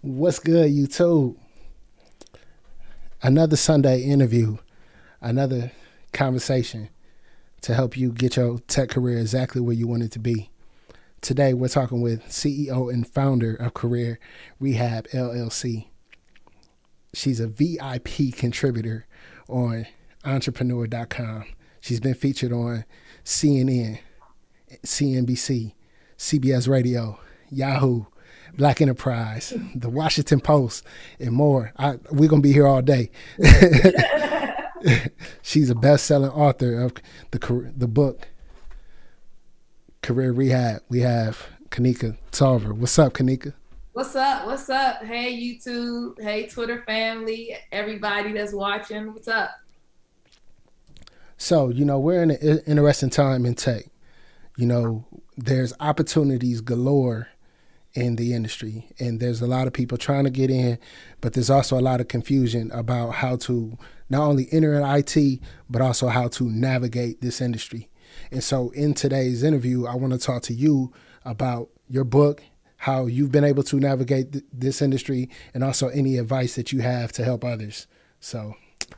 What's good, YouTube? Another Sunday interview, another conversation to help you get your tech career exactly where you want it to be. Today, we're talking with CEO and founder of Career Rehab LLC. She's a VIP contributor on entrepreneur.com. She's been featured on CNN, CNBC, CBS Radio, Yahoo, Black Enterprise, the Washington Post, and more. We're going to be here all day. She's a best-selling author of the book Career Rehab. We have Kanika Tolver. What's up, Kanika? What's up? What's up? Hey, YouTube. Hey, Twitter family. Everybody that's watching. What's up? So, we're in an interesting time in tech. There's opportunities galore in the industry, and there's a lot of people trying to get in, but there's also a lot of confusion about how to not only enter in IT, but also how to navigate this industry. And so in today's interview, I want to talk to you about your book, how you've been able to navigate this industry, and also any advice that you have to help others. So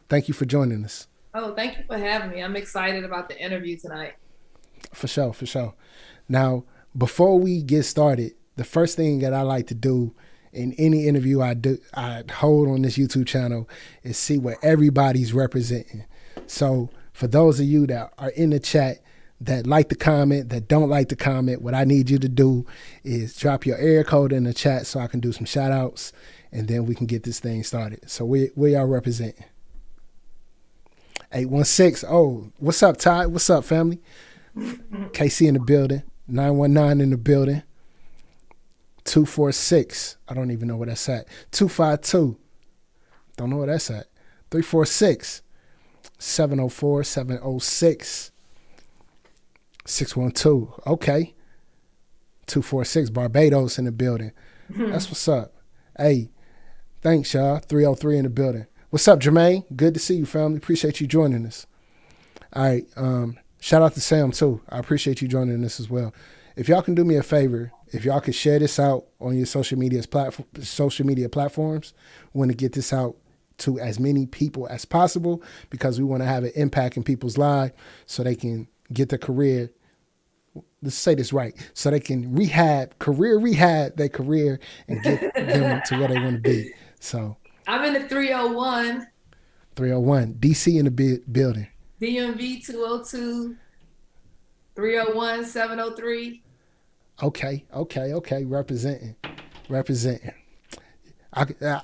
thank you for joining us. Oh, thank you for having me. I'm excited about the interview tonight. For sure, for sure. Now, before we get started, the first thing that I like to do in any interview I hold on this YouTube channel is see what everybody's representing. So for those of you that are in the chat that like the comment, that don't like the comment, what I need you to do is drop your area code in the chat so I can do some shout outs, and then we can get this thing started. So where y'all representing? 816. Oh, what's up, Ty? What's up, family? KC in the building. 919 in the building. 246. I don't even know where that's at. 252. Don't know where that's at. 346. 704 706 612. Okay. 246. Barbados in the building. That's what's up. Hey, thanks, y'all. 303 in the building. What's up, Jermaine? Good to see you, family. Appreciate you joining us. All right. Shout out to Sam, too. I appreciate you joining us as well. If y'all can do me a favor, if y'all could share this out on your social media platforms, we want to get this out to as many people as possible because we want to have an impact in people's lives so they can get their career. Let's say this right. So they can career rehab their career and get them to where they want to be. So I'm in the 301. 301. DC in the building. DMV 202. 301 703. Okay. Representing.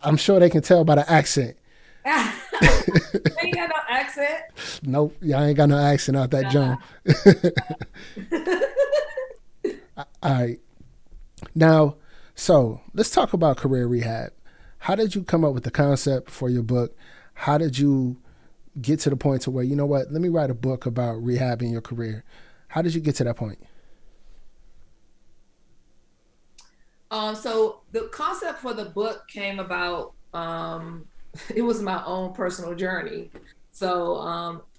I'm sure they can tell by the accent. Ain't got no accent. Nope, y'all ain't got no accent out that jump. All right. Now, so let's talk about career rehab. How did you come up with the concept for your book? How did you get to the point to where, you know what, let me write a book about rehabbing your career? How did you get to that point? So the concept for the book came about, it was my own personal journey. So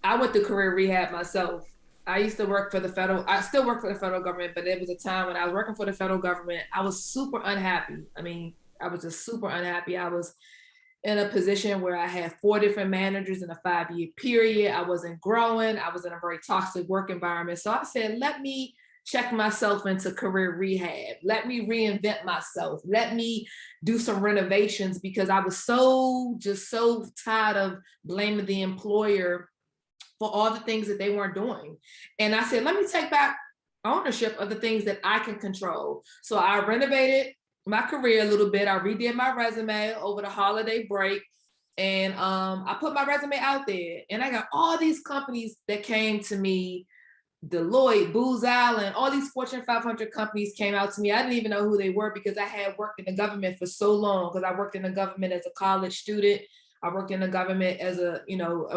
I went through career rehab myself. I used to work for I still work for the federal government, but there was a time when I was working for the federal government, I was super unhappy. I was just super unhappy. I was in a position where I had 4 different managers in a 5-year period. I wasn't growing. I was in a very toxic work environment. So I said, let me check myself into career rehab. Let me reinvent myself. Let me do some renovations because I was so tired of blaming the employer for all the things that they weren't doing. And I said, let me take back ownership of the things that I can control. So I renovated my career a little bit. I redid my resume over the holiday break. And I put my resume out there. And I got all these companies that came to me. Deloitte, Booz Allen, all these Fortune 500 companies came out to me. I didn't even know who they were because I had worked in the government for so long, because I worked in the government as a college student. I worked in the government as a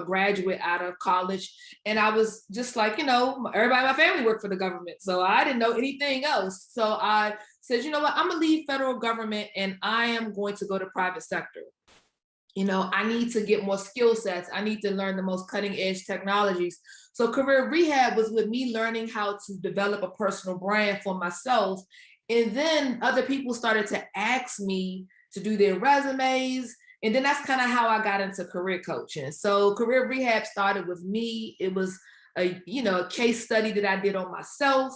graduate out of college. And I was just like, everybody in my family worked for the government. So I didn't know anything else. So I said, you know what, I'm gonna leave federal government and I am going to go to private sector. I need to get more skill sets. I need to learn the most cutting edge technologies. So career rehab was with me learning how to develop a personal brand for myself. And then other people started to ask me, to do their resumes. And then that's kind of how I got into career coaching. So Career Rehab started with me. It was a case study that I did on myself.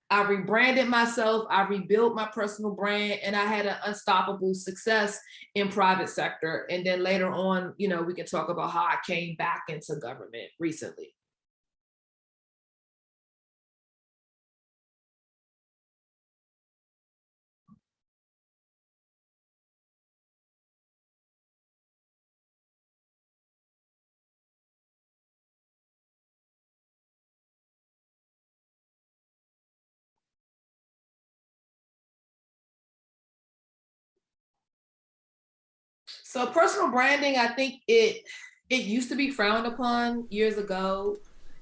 I rebranded myself, I rebuilt my personal brand, and I had an unstoppable success in private sector. And then later on, we can talk about how I came back into government recently. So personal branding, I think it used to be frowned upon years ago,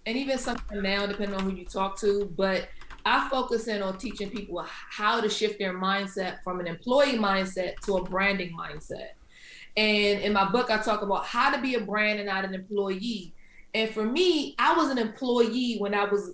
and even something now, depending on who you talk to. But I focus in on teaching people how to shift their mindset from an employee mindset to a branding mindset. And in my book, I talk about how to be a brand and not an employee. And for me, I was an employee when I was,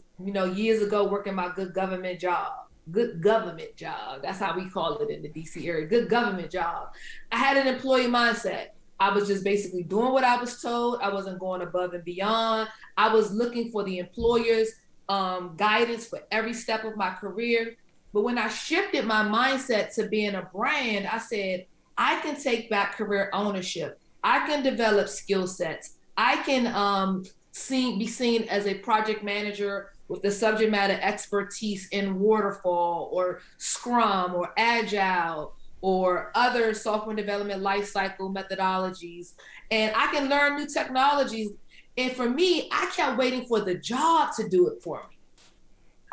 years ago working my good government job. Good government job. That's how we call it in the DC area. Good government job. I had an employee mindset. I was just basically doing what I was told. I wasn't going above and beyond. I was looking for the employer's guidance for every step of my career. But when I shifted my mindset to being a brand, I said, I can take back career ownership. I can develop skill sets. I can be seen as a project manager with the subject matter expertise in waterfall or Scrum or Agile or other software development lifecycle methodologies. And I can learn new technologies. And for me, I kept waiting for the job to do it for me.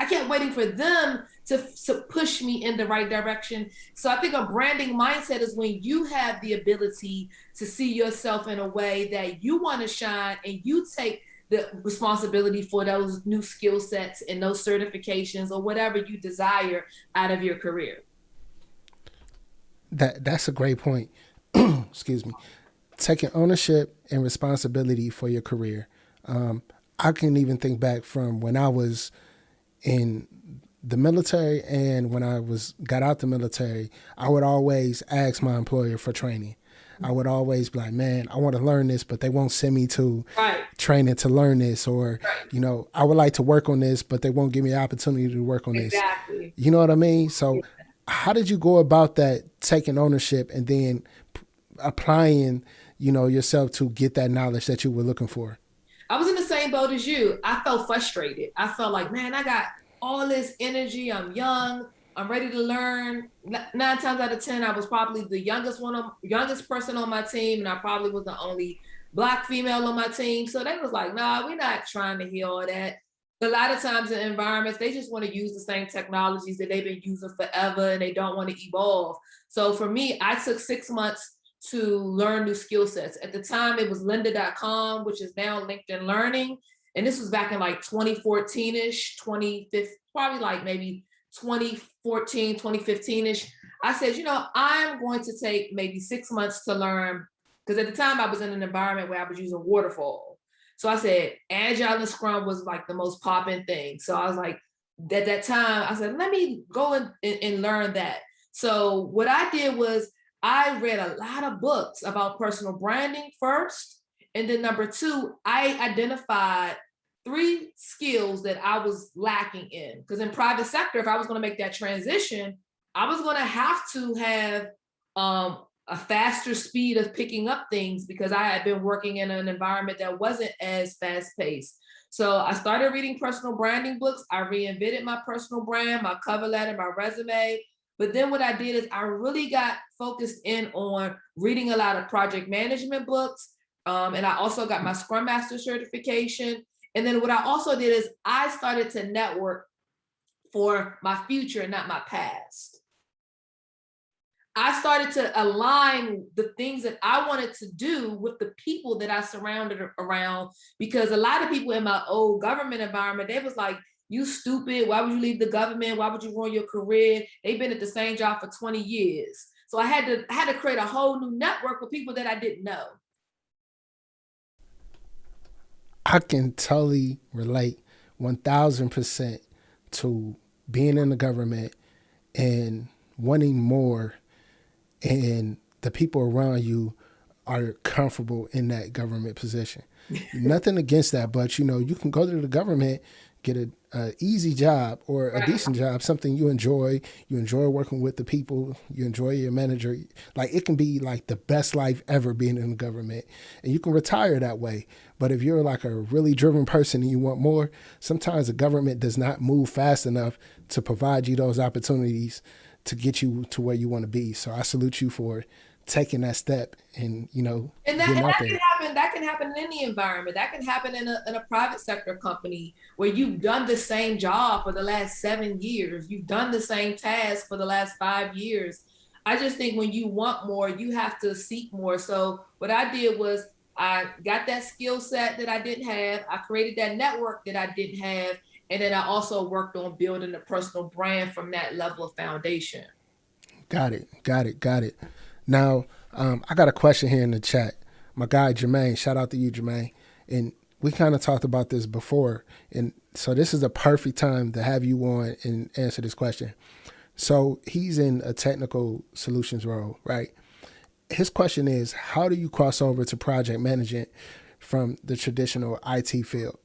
I kept waiting for them to push me in the right direction. So I think a branding mindset is when you have the ability to see yourself in a way that you want to shine and you take the responsibility for those new skill sets and those certifications or whatever you desire out of your career. That's a great point. Excuse me. Taking ownership and responsibility for your career. I can even think back from when I was in the military and when I got out the military, I would always ask my employer for training. I would always be like, man, I want to learn this, but they won't send me to training to learn this. Or, I would like to work on this, but they won't give me an opportunity to work on this. You know what I mean? So how did you go about that, taking ownership and then applying, yourself to get that knowledge that you were looking for? I was in the same boat as you. I felt frustrated. I felt like, man, I got all this energy. I'm young. I'm ready to learn. 9 times out of 10, I was probably the youngest person on my team, and I probably was the only Black female on my team. So they was like, nah, we're not trying to hear all that. A lot of times in environments, they just want to use the same technologies that they've been using forever, and they don't want to evolve. So for me, I took 6 months to learn new skill sets. At the time, it was lynda.com, which is now LinkedIn Learning. And this was back in like 2014-ish, 2015, probably like maybe 2014, 2015-ish. I said, I'm going to take maybe 6 months to learn, because at the time I was in an environment where I was using waterfall. So I said, Agile and Scrum was like the most popping thing. So I was like, at that time, I said, let me go and learn that. So what I did was I read a lot of books about personal branding first. And then number 2, I identified 3 skills that I was lacking in. Because in private sector, if I was going to make that transition, I was going to have to have a faster speed of picking up things, because I had been working in an environment that wasn't as fast paced. So I started reading personal branding books. I reinvented my personal brand, my cover letter, my resume. But then what I did is I really got focused in on reading a lot of project management books. And I also got my Scrum Master certification. And then what I also did is I started to network for my future, not my past. I started to align the things that I wanted to do with the people that I surrounded around, because a lot of people in my old government environment, they was like, you stupid, why would you leave the government? Why would you ruin your career? They've been at the same job for 20 years. So I had to create a whole new network with people that I didn't know. I can totally relate 1000% to being in the government and wanting more, and the people around you are comfortable in that government position. Nothing against that, but you can go to the government, get a easy job or a decent job, something you enjoy. You enjoy working with the people. You enjoy your manager. Like, it can be like the best life ever being in the government, and you can retire that way. But if you're like a really driven person and you want more, sometimes the government does not move fast enough to provide you those opportunities to get you to where you want to be. So I salute you for taking that step and that can happen in any environment. That can happen in a private sector company where you've done the same job for the last 7 years. You've done the same task for the last 5 years. I just think when you want more, you have to seek more. So what I did was I got that skill set that I didn't have. I created that network that I didn't have. And then I also worked on building a personal brand from that level of foundation. Got it. Now, I got a question here in the chat. My guy, Jermaine, shout out to you, Jermaine. And we kind of talked about this before. And so this is a perfect time to have you on and answer this question. So he's in a technical solutions role, right? His question is, how do you cross over to project management from the traditional IT field?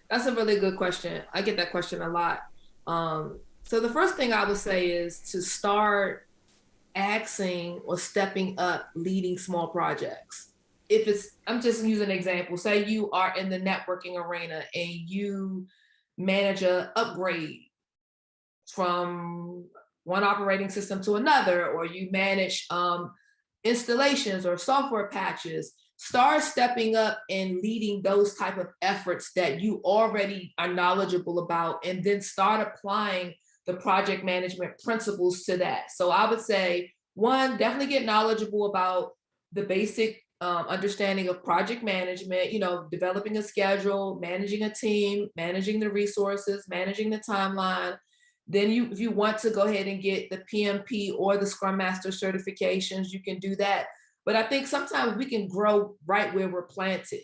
That's a really good question. I get that question a lot. So the first thing I would say is to start asking or stepping up leading small projects. I'm just using an example. Say you are in the networking arena and you manage a upgrade from one operating system to another, or you manage installations or software patches. Start stepping up and leading those type of efforts that you already are knowledgeable about, and then start applying the project management principles to that. So I would say, one, definitely get knowledgeable about the basic understanding of project management, developing a schedule, managing a team, managing the resources, managing the timeline. Then if you want to go ahead and get the PMP or the Scrum Master certifications, you can do that. But I think sometimes we can grow right where we're planted.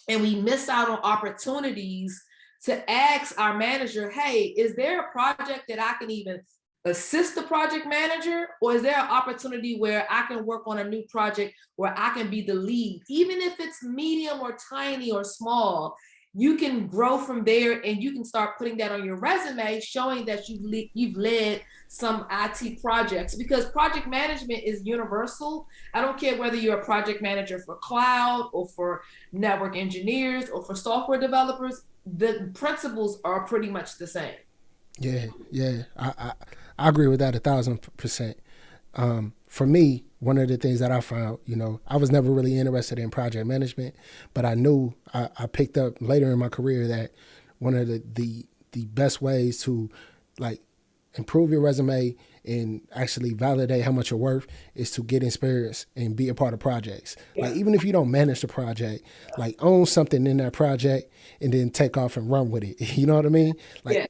And we miss out on opportunities to ask our manager, hey, is there a project that I can even assist the project manager? Or is there an opportunity where I can work on a new project where I can be the lead? Even if it's medium or tiny or small, you can grow from there, and you can start putting that on your resume, showing that you've led some IT projects, because project management is universal. I don't care whether you're a project manager for cloud or for network engineers or for software developers, the principles are pretty much the same. Yeah. I agree with that 1,000%. For me, one of the things that I found, I was never really interested in project management, but I knew I picked up later in my career that one of the best ways to improve your resume and actually validate how much you're worth is to get experience and be a part of projects. Yeah. Even if you don't manage the project, own something in that project and then take off and run with it. You know what I mean?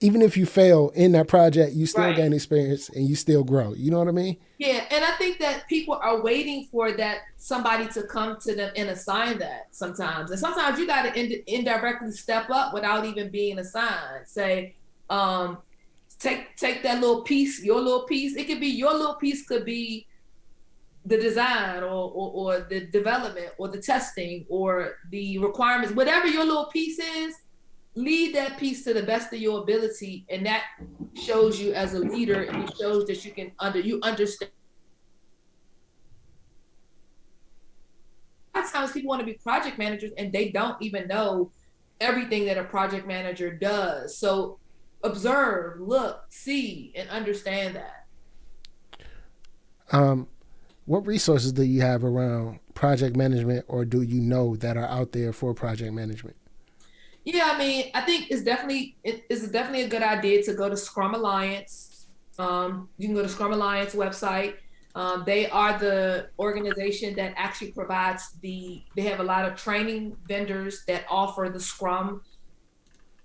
Even if you fail in that project, you still gain experience and you still grow. You know what I mean? Yeah, and I think that people are waiting for that somebody to come to them and assign that sometimes. And sometimes you got to indirectly step up without even being assigned. Say, take that little piece, your little piece. It could be your little piece, could be the design or the development or the testing or the requirements, whatever your little piece is, lead that piece to the best of your ability. And that shows you as a leader, and it shows that you understand. A lot of times people want to be project managers and they don't even know everything that a project manager does. So observe, look, see, and understand that. What resources do you have around project management, or do you know that are out there for project management? Yeah, I think it's definitely a good idea to go to Scrum Alliance. You can go to Scrum Alliance website. They are the organization that actually provides they have a lot of training vendors that offer the Scrum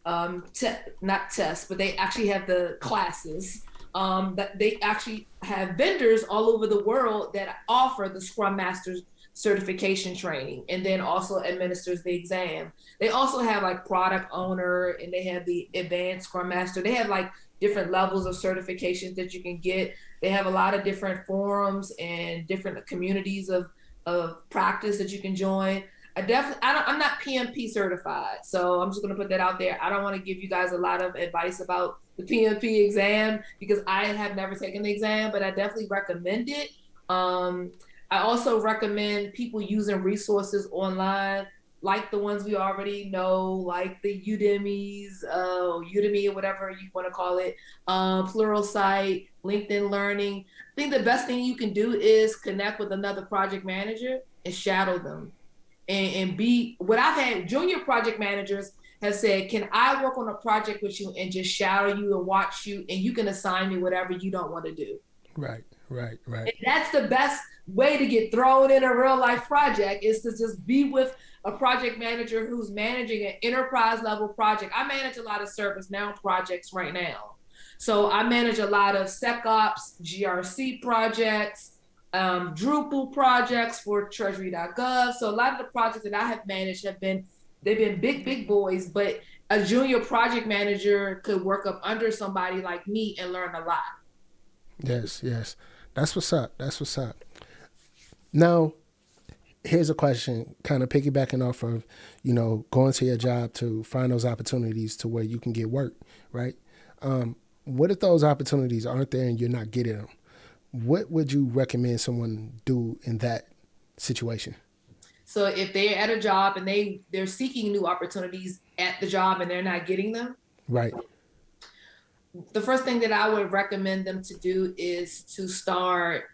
not tests, but they actually have the classes. That they actually have vendors all over the world that offer the Scrum Masters certification training, and then also administers the exam. They also have like product owner, and they have the advanced scrum master. They have like different levels of certifications that you can get. They have a lot of different forums and different communities of practice that you can join. I'm not PMP certified, so I'm just going to put that out there. I don't want to give you guys a lot of advice about the PMP exam because I have never taken the exam, but I definitely recommend it. I also recommend people using resources online, like the ones we already know, like the Udemy's, Udemy or whatever you want to call it, Pluralsight, LinkedIn Learning. I think the best thing you can do is connect with another project manager and shadow them. And be what I've had junior project managers have said, can I work on a project with you and just shadow you and watch you, and you can assign me whatever you don't want to do. Right. And that's the best way to get thrown in a real life project, is to just be with a project manager who's managing an enterprise level project. I manage a lot of ServiceNow projects right now. So I manage a lot of SecOps, GRC projects, Drupal projects for treasury.gov. So a lot of the projects that I have managed they've been big boys, but a junior project manager could work up under somebody like me and learn a lot. Yes. That's what's up. Now, here's a question, kind of piggybacking off of, going to your job to find those opportunities to where you can get work, right? What if those opportunities aren't there and you're not getting them? What would you recommend someone do in that situation? So if they're at a job and they're seeking new opportunities at the job and they're not getting them, right? The first thing that I would recommend them to do is to start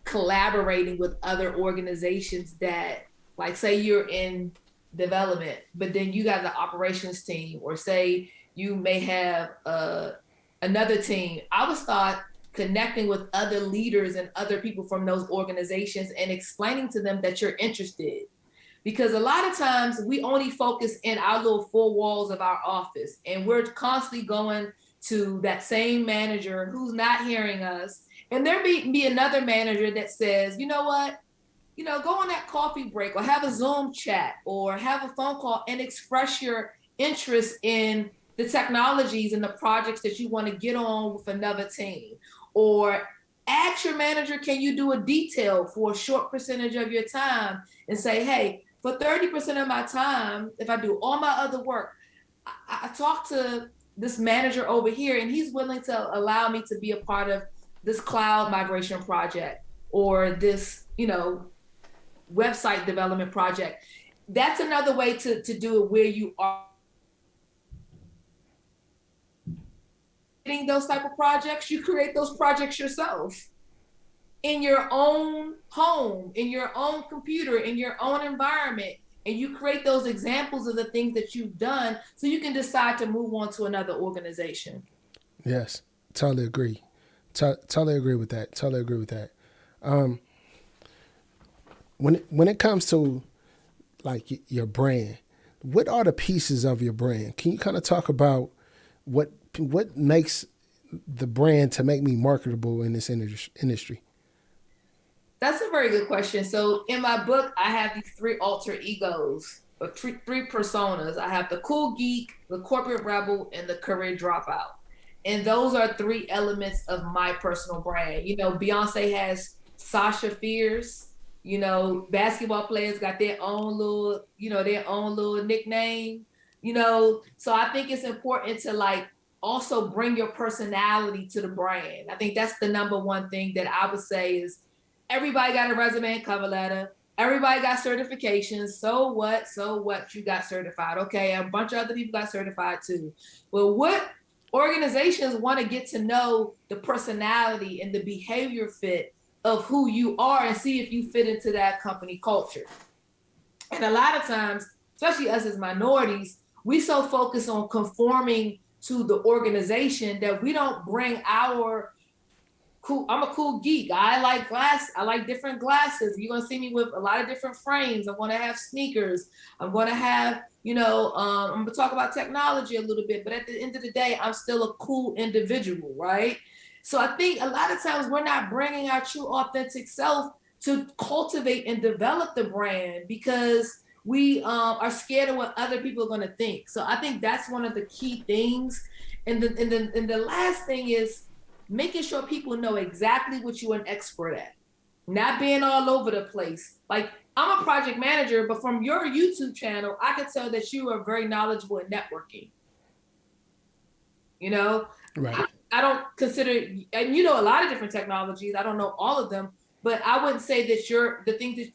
collaborating with other organizations that, like, say you're in development, but then you got the operations team, or say you may have another team. I would start connecting with other leaders and other people from those organizations and explaining to them that you're interested. Because a lot of times we only focus in our little four walls of our office, and we're constantly going to that same manager who's not hearing us. And there may be another manager that says, you know what, go on that coffee break or have a Zoom chat or have a phone call and express your interest in the technologies and the projects that you want to get on with another team. Or ask your manager, can you do a detail for a short percentage of your time, and say, hey, for 30% of my time, if I do all my other work, I talk to this manager over here and he's willing to allow me to be a part of this cloud migration project or this, website development project. That's another way to do it, where you are getting those type of projects. You create those projects yourself in your own home, in your own computer, in your own environment, and you create those examples of the things that you've done so you can decide to move on to another organization. Yes, totally agree. Totally agree with that. When it comes to like your brand, what are the pieces of your brand? Can you kind of talk about what makes the brand to make me marketable in this industry? That's a very good question. So in my book, I have these three alter egos, or three personas. I have the cool geek, the corporate rebel, and the career dropout. And those are three elements of my personal brand. Beyonce has Sasha Fierce. Basketball players got their own little nickname. So I think it's important to also bring your personality to the brand. I think that's the number one thing that I would say is, everybody got a resume and cover letter. Everybody got certifications. So what? You got certified. Okay, a bunch of other people got certified too. Well, what organizations want to get to know the personality and the behavior fit of who you are and see if you fit into that company culture. And a lot of times, especially us as minorities, we so focus on conforming to the organization that we don't bring our cool. I'm a cool geek. I like glass. I like different glasses. You're gonna see me with a lot of different frames. I'm gonna have sneakers. I'm gonna have, I'm gonna talk about technology a little bit, but at the end of the day, I'm still a cool individual, right? So I think a lot of times we're not bringing our true authentic self to cultivate and develop the brand because we are scared of what other people are going to think. So I think that's one of the key things. And the last thing is making sure people know exactly what you're an expert at, not being all over the place. Like, I'm a project manager, but from your YouTube channel, I can tell that you are very knowledgeable in networking. You know, right. I don't consider, and you know, a lot of different technologies. I don't know all of them, but I wouldn't say that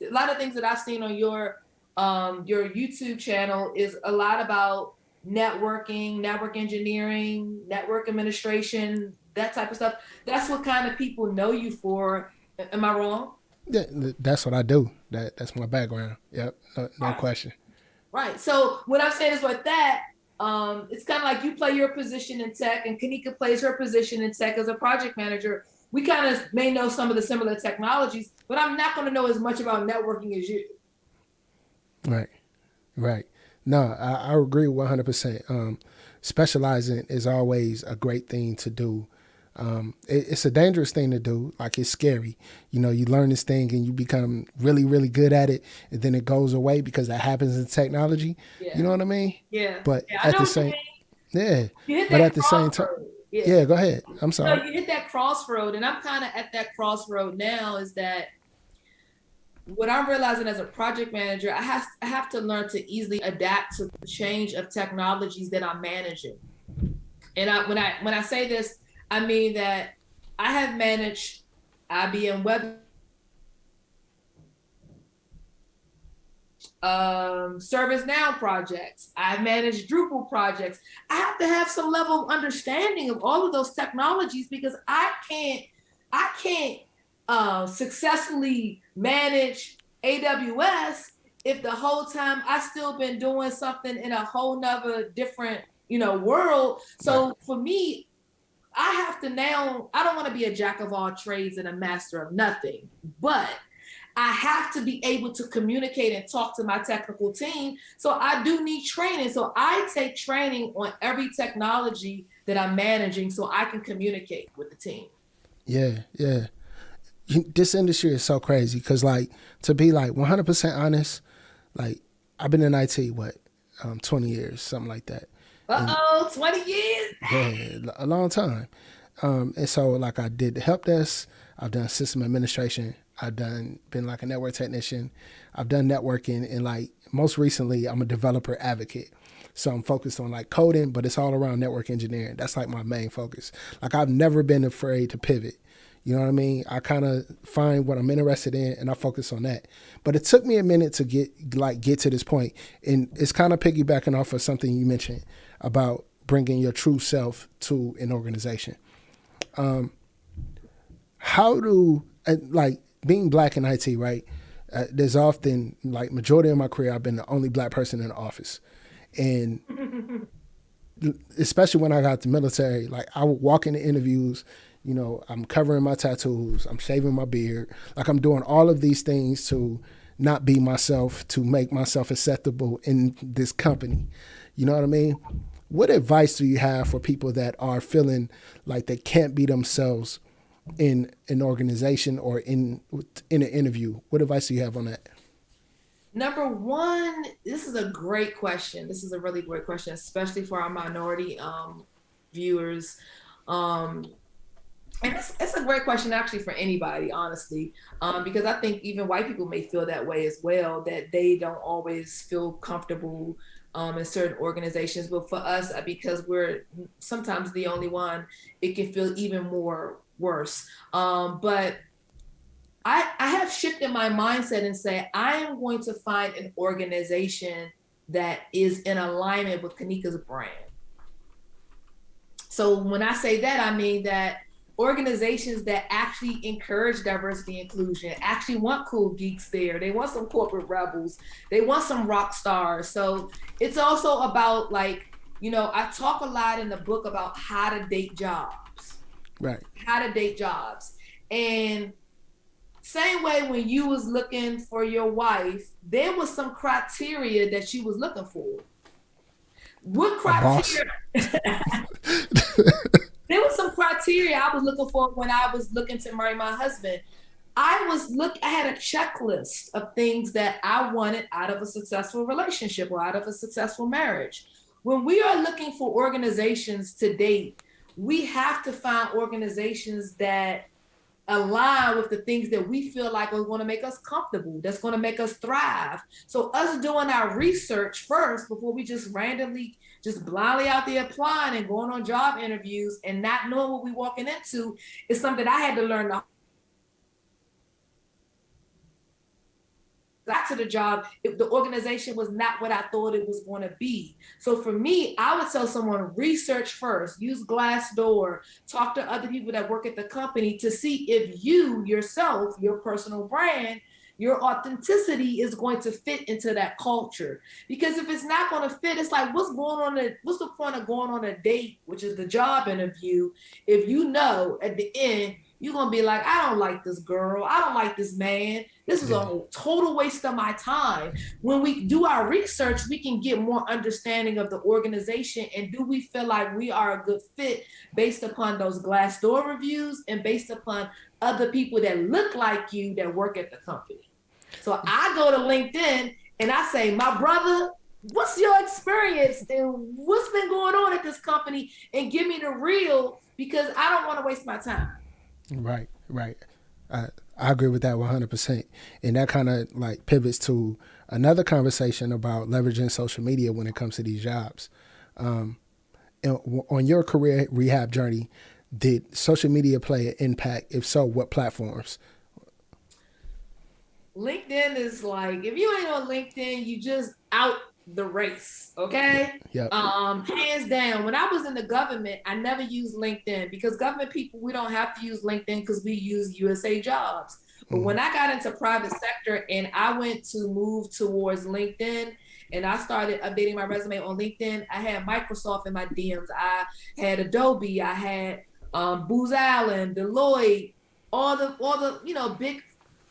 a lot of things that I've seen on your YouTube channel is a lot about networking, network engineering, network administration, that type of stuff. That's what kind of people know you for. Am I wrong? Yeah, that's what I do. That's my background. Yep, no Right. question. Right. So what I'm saying is with that, it's kind of like you play your position in tech and Kanika plays her position in tech as a project manager. We kind of may know some of the similar technologies, but I'm not going to know as much about networking as you. Right. No, I agree 100%. Specializing is always a great thing to do. It's a dangerous thing to do. Like, it's scary. You know, you learn this thing and you become really, really good at it, and then it goes away because that happens in technology. Yeah. You know what I mean? Yeah. But yeah, at the same, but at the same time, yeah, go ahead. I'm sorry. So you hit that crossroad, and I'm kind of at that crossroad now. Is that what I'm realizing as a project manager? I have to learn to easily adapt to the change of technologies that I'm managing. And when I say this, I mean that I have managed IBM Web ServiceNow projects. I've managed Drupal projects. I have to have some level of understanding of all of those technologies because I can't successfully manage AWS if the whole time I still been doing something in a whole nother different, world. So for me, I have to now, I don't want to be a jack of all trades and a master of nothing, but I have to be able to communicate and talk to my technical team. So I do need training. So I take training on every technology that I'm managing so I can communicate with the team. Yeah. This industry is so crazy because, like, to be like 100% honest, like, I've been in IT, 20 years, something like that. 20 years? Yeah, a long time. And so, like, I did the help desk. I've done system administration. I've been like a network technician. I've done networking, and like most recently, I'm a developer advocate. So I'm focused on like coding, but it's all around network engineering. That's like my main focus. Like, I've never been afraid to pivot. You know what I mean? I kind of find what I'm interested in and I focus on that. But it took me a minute to get to this point. And it's kind of piggybacking off of something you mentioned about bringing your true self to an organization. How do, like, being black in IT, right? There's often, like, majority of my career, I've been the only black person in the office. And especially when I got the military, like, I would walk into interviews, I'm covering my tattoos, I'm shaving my beard. Like, I'm doing all of these things to not be myself, to make myself acceptable in this company. You know what I mean? What advice do you have for people that are feeling like they can't be themselves in an organization or in an interview? What advice do you have on that? Number one, this is a great question. This is a really great question, especially for our minority viewers. And it's a great question actually for anybody, honestly, because I think even white people may feel that way as well, that they don't always feel comfortable in certain organizations. But for us, because we're sometimes the only one, it can feel even more worse. But I have shifted my mindset and say, I am going to find an organization that is in alignment with Kanika's brand. So when I say that, I mean that organizations that actually encourage diversity and inclusion, actually want cool geeks there. They want some corporate rebels. They want some rock stars. So it's also about, like, I talk a lot in the book about how to date jobs. Right. How to date jobs. And same way when you was looking for your wife, there was some criteria that she was looking for. What criteria? There was some criteria I was looking for when I was looking to marry my husband. I had a checklist of things that I wanted out of a successful relationship or out of a successful marriage. When we are looking for organizations to date, we have to find organizations that align with the things that we feel like are going to make us comfortable, that's going to make us thrive. So us doing our research first before we just randomly, just blindly out there applying and going on job interviews and not knowing what we're walking into is something I had to learn the got to the job if the organization was not what I thought it was going to be. So for me, I would tell someone research first, use Glassdoor, talk to other people that work at the company to see if you yourself, your personal brand, your authenticity is going to fit into that culture. Because if it's not going to fit, it's like, what's the point of going on a date, which is the job interview, if you know at the end you're going to be like, I don't like this girl. I don't like this man. This is a total waste of my time. When we do our research, we can get more understanding of the organization. And do we feel like we are a good fit based upon those Glassdoor reviews and based upon other people that look like you that work at the company? So I go to LinkedIn and I say, my brother, what's your experience and what's been going on at this company? And give me the real, because I don't want to waste my time. Right. I agree with that 100%. And that kind of like pivots to another conversation about leveraging social media when it comes to these jobs. And on your career rehab journey, did social media play an impact? If so, what platforms? LinkedIn is like, if you ain't on LinkedIn, you just out the race, okay? Yep. Hands down. When I was in the government, I never used LinkedIn because government people, we don't have to use LinkedIn because we use USA Jobs. But when I got into private sector and I went to move towards LinkedIn and I started updating my resume on LinkedIn, I had Microsoft in my DMs. I had Adobe. I had Booz Allen, Deloitte, all the big,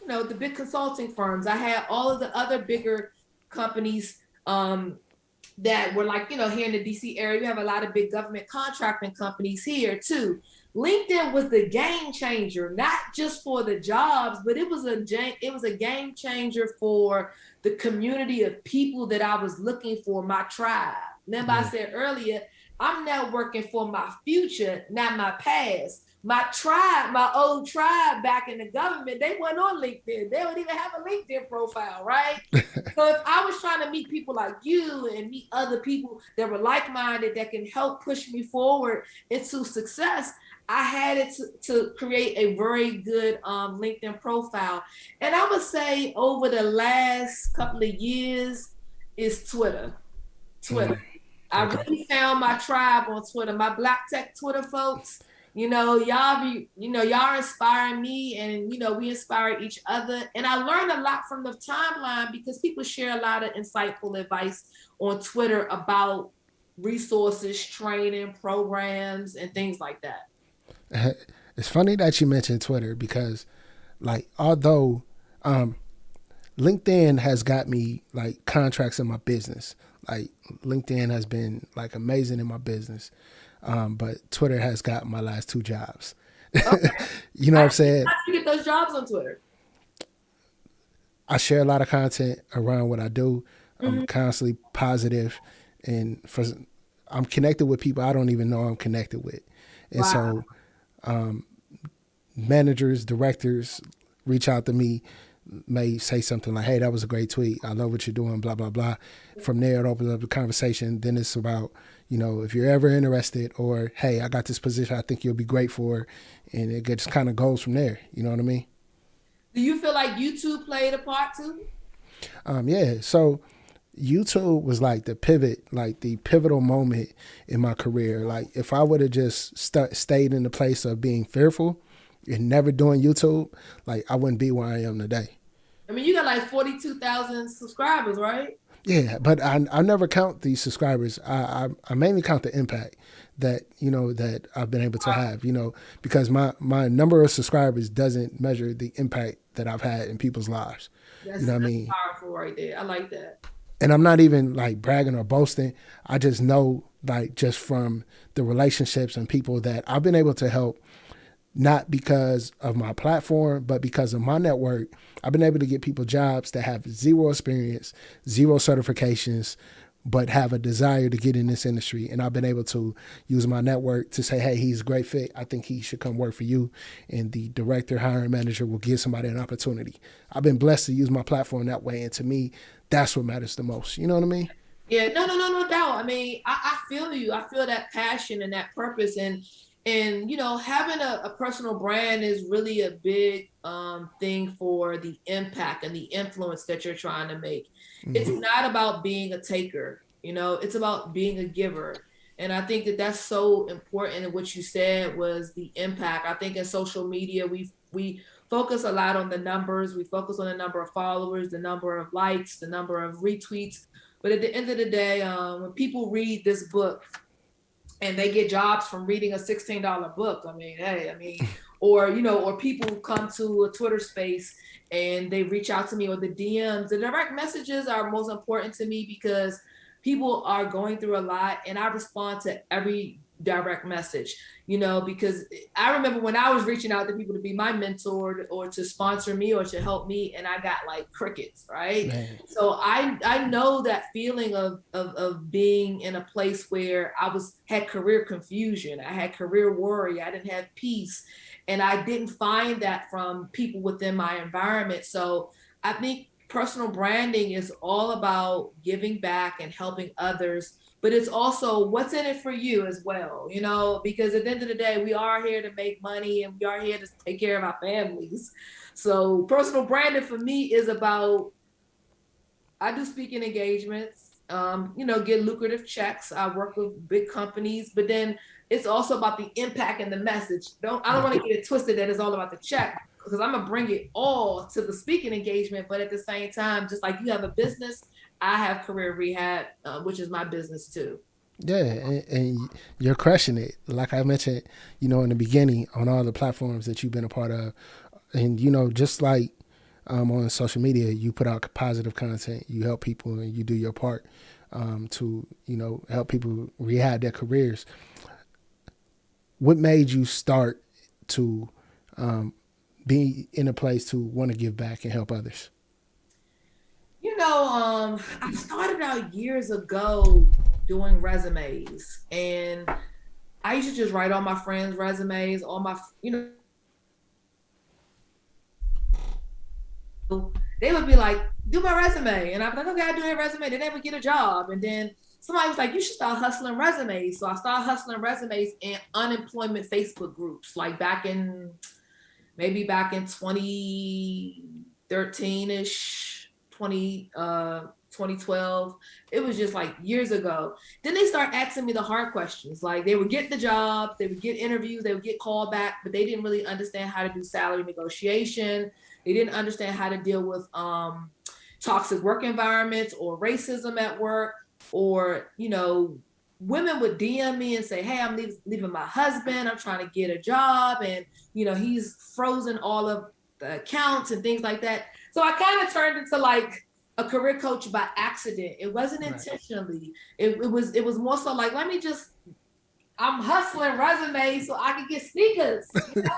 the big consulting firms. I had all of the other bigger companies that were like, here in the DC area, we have a lot of big government contracting companies here too. LinkedIn was the game changer, not just for the jobs, but it was a game changer for the community of people that I was looking for, my tribe. Remember I said earlier, I'm networking for my future, not my past. My tribe, my old tribe back in the government, they weren't on LinkedIn. They don't even have a LinkedIn profile, right? So if I was trying to meet people like you and meet other people that were like-minded that can help push me forward into success, I had it to create a very good LinkedIn profile. And I would say over the last couple of years is Twitter. I really found my tribe on Twitter, my Black Tech Twitter folks. Y'all inspiring me and, we inspire each other. And I learned a lot from the timeline because people share a lot of insightful advice on Twitter about resources, training, programs, and things like that. It's funny that you mentioned Twitter because, like, although LinkedIn has got me like contracts in my business, like LinkedIn has been like amazing in my business, but Twitter has got my last 2 jobs. Okay. You know what I'm saying? How do you get those jobs on Twitter? I share a lot of content around what I do. I'm constantly positive, and I'm connected with people I don't even know I'm connected with, and so. Managers, directors reach out to me, may say something like, hey, that was a great tweet. I love what you're doing, blah, blah, blah. From there, it opens up the conversation. Then it's about, if you're ever interested or, hey, I got this position I think you'll be great for. And it just kind of goes from there. You know what I mean? Do you feel like YouTube played a part too? Yeah. So YouTube was like the pivotal moment in my career. Like if I would have just stayed in the place of being fearful and never doing YouTube, like I wouldn't be where I am today. I mean, you got like 42,000 subscribers, right? Yeah, but I never count these subscribers. I mainly count the impact that, that I've been able to have, because my number of subscribers doesn't measure the impact that I've had in people's lives. That's powerful right there. I like that. And I'm not even like bragging or boasting. I just know, like, just from the relationships and people that I've been able to help not because of my platform, but because of my network. I've been able to get people jobs that have zero experience, zero certifications, but have a desire to get in this industry. And I've been able to use my network to say, hey, he's a great fit. I think he should come work for you. And the director, hiring manager will give somebody an opportunity. I've been blessed to use my platform that way. And to me, that's what matters the most. You know what I mean? Yeah, no doubt. I mean, I feel you. I feel that passion and that purpose. And you know, having a personal brand is really a big thing for the impact and the influence that you're trying to make. Mm-hmm. It's not about being a taker, you know, it's about being a giver. And I think that that's so important. And what you said was the impact. I think in social media, we focus a lot on the numbers. We focus on the number of followers, the number of likes, the number of retweets. But at the end of the day, when people read this book and they get jobs from reading a $16 book, or, you know, or people come to a Twitter space and they reach out to me, or the DMs, the direct messages are most important to me because people are going through a lot and I respond to every direct message, you know, because I remember when I was reaching out to people to be my mentor or to sponsor me or to help me, and I got like crickets, right? Man. So I know that feeling of being in a place where I had career confusion, I had career worry, I didn't have peace, and I didn't find that from people within my environment. So I think personal branding is all about giving back and helping others, but it's also what's in it for you as well, you know, because at the end of the day, we are here to make money and we are here to take care of our families. So personal branding for me is about, I do speaking engagements, you know, get lucrative checks. I work with big companies, but then it's also about the impact and the message. I don't want to get it twisted that it's all about the check, because I'm going to bring it all to the speaking engagement. But at the same time, just like you have a business, I have Career Rehab, which is my business too. Yeah, and you're crushing it. Like I mentioned, you know, in the beginning, on all the platforms that you've been a part of. And, you know, just like on social media, you put out positive content, you help people and you do your part to, you know, help people rehab their careers. What made you start to be in a place to want to give back and help others? You know, I started out years ago doing resumes, and I used to just write all my friends' resumes, all my, you know, they would be like, do my resume. And I'd be like, okay, I do their resume. They never get a job. And then somebody was like, you should start hustling resumes. So I started hustling resumes in unemployment Facebook groups, like back in 2013-ish. 2012. It was just like years ago. Then they start asking me the hard questions. Like they would get the jobs, they would get interviews, they would get called back, but they didn't really understand how to do salary negotiation. They didn't understand how to deal with toxic work environments or racism at work, or, you know, women would DM me and say, hey, I'm leaving my husband. I'm trying to get a job. And, you know, he's frozen all of the accounts and things like that. So I kind of turned into like a career coach by accident. It wasn't intentionally. It was more so like, I'm hustling resumes so I can get sneakers. You know?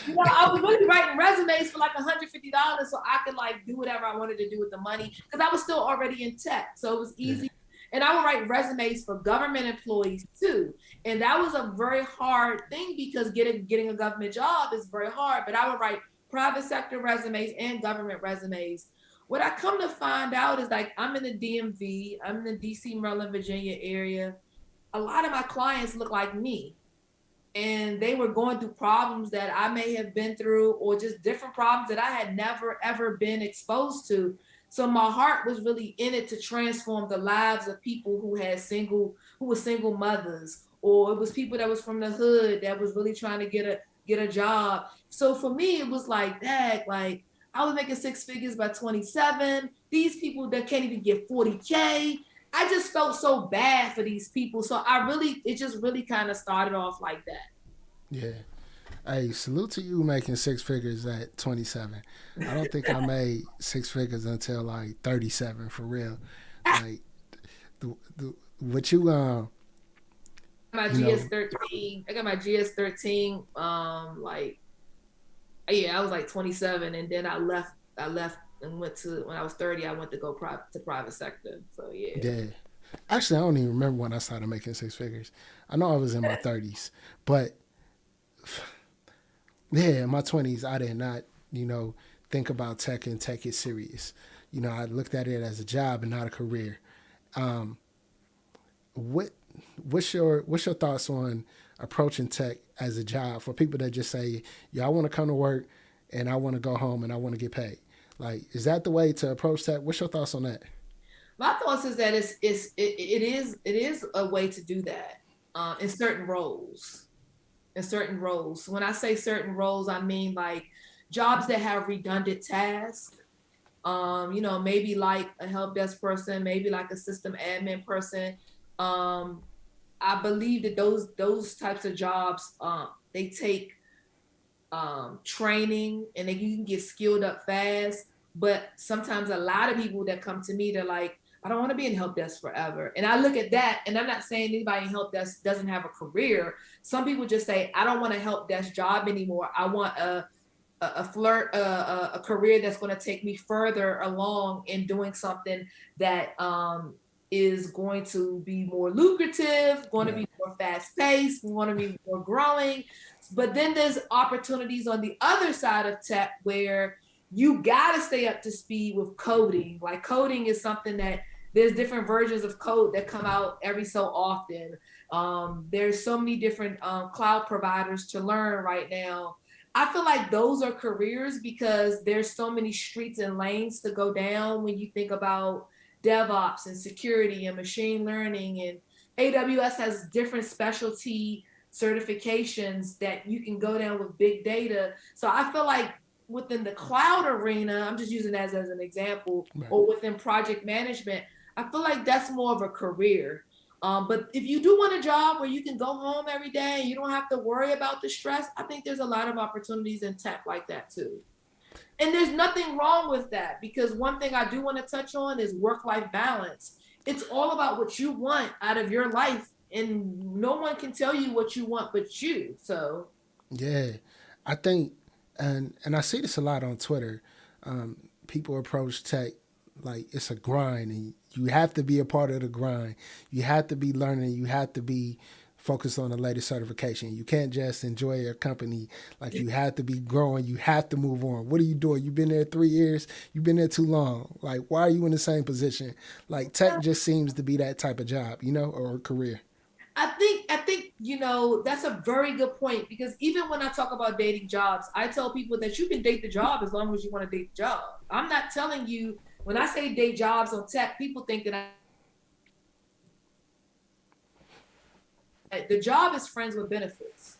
You know, I was really writing resumes for like $150 so I could like do whatever I wanted to do with the money, because I was still already in tech. So it was easy. Yeah. And I would write resumes for government employees too. And that was a very hard thing because getting a government job is very hard. But I would write private sector resumes and government resumes. What I come to find out is like I'm in the DMV, I'm in the DC, Maryland, Virginia area. A lot of my clients look like me, and they were going through problems that I may have been through, or just different problems that I had never, ever been exposed to. So my heart was really in it to transform the lives of people who were single mothers, or it was people that was from the hood that was really trying to get a job. So for me, it was like that. Like I was making six figures by 27. These people that can't even get 40K. I just felt so bad for these people. So it just really kind of started off like that. Yeah. Hey, salute to you making six figures at 27. I don't think I made six figures until like 37 for real. Like what you my GS13. I got my GS13. Like, yeah, I was like 27, and then I left and went to, when I was 30, I went to go to private sector. So yeah. Yeah. Actually, I don't even remember when I started making six figures. I know I was in my 30s, but yeah, in my 20s, I did not, think about tech and take it serious. I looked at it as a job and not a career. Um, what what's your thoughts on approaching tech as a job for people that just say, yeah, I want to come to work and I want to go home and I want to get paid? Like, is that the way to approach tech? What's your thoughts on that? My thoughts is that it is a way to do that in certain roles. In certain roles. When I say certain roles, I mean like jobs that have redundant tasks. Maybe like a help desk person, maybe like a system admin person. Um, I believe that those types of jobs, they take training, and then you can get skilled up fast. But sometimes a lot of people that come to me, they're like, I don't want to be in help desk forever. And I look at that, and I'm not saying anybody in help desk doesn't have a career. Some people just say, I don't want a help desk job anymore. I want a career that's going to take me further along in doing something that is going to be more lucrative, going to be more fast paced, going to be more growing. But then there's opportunities on the other side of tech where you got to stay up to speed with coding. Like, coding is something that there's different versions of code that come out every so often. There's so many different cloud providers to learn right now. I feel like those are careers because there's so many streets and lanes to go down when you think about DevOps and security and machine learning, and AWS has different specialty certifications that you can go down with big data. So I feel like within the cloud arena, I'm just using that as an example, right, or within project management, I feel like that's more of a career. But if you do want a job where you can go home every day and you don't have to worry about the stress, I think there's a lot of opportunities in tech like that too. And there's nothing wrong with that, because one thing I do want to touch on is work-life balance. It's all about what you want out of your life, and no one can tell you what you want but you. So yeah, I think, and I see this a lot on Twitter. People approach tech like it's a grind, and you have to be a part of the grind. You have to be learning. You have to be focused on the latest certification. You can't just enjoy your company. Like, you have to be growing. You have to move on. What are you doing? You've been there 3 years. You've been there too long. Like, why are you in the same position? Like, tech just seems to be that type of job, or career. I think that's a very good point, because even when I talk about dating jobs, I tell people that you can date the job as long as you want to date the job. I'm not telling you, when I say date jobs on tech, people think that the job is friends with benefits.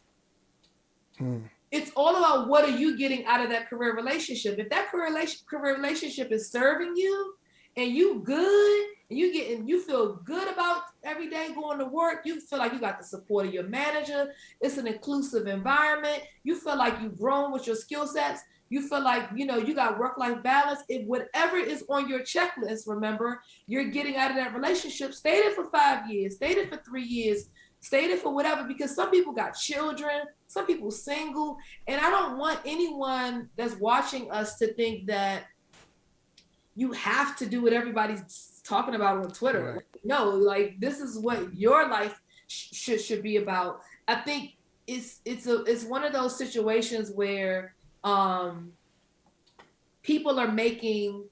It's all about what are you getting out of that career relationship. If that career relationship is serving you and you good, and you feel good about every day going to work, you feel like you got the support of your manager, it's an inclusive environment, you feel like you've grown with your skill sets, you feel like you got work-life balance. If whatever is on your checklist, remember, you're getting out of that relationship, stay there for 5 years, stay there for 3 years, stay there for whatever, because some people got children, some people single, and I don't want anyone that's watching us to think that you have to do what everybody's talking about on Twitter. Right. No, like, this is what your life should be about. I think it's one of those situations where people are making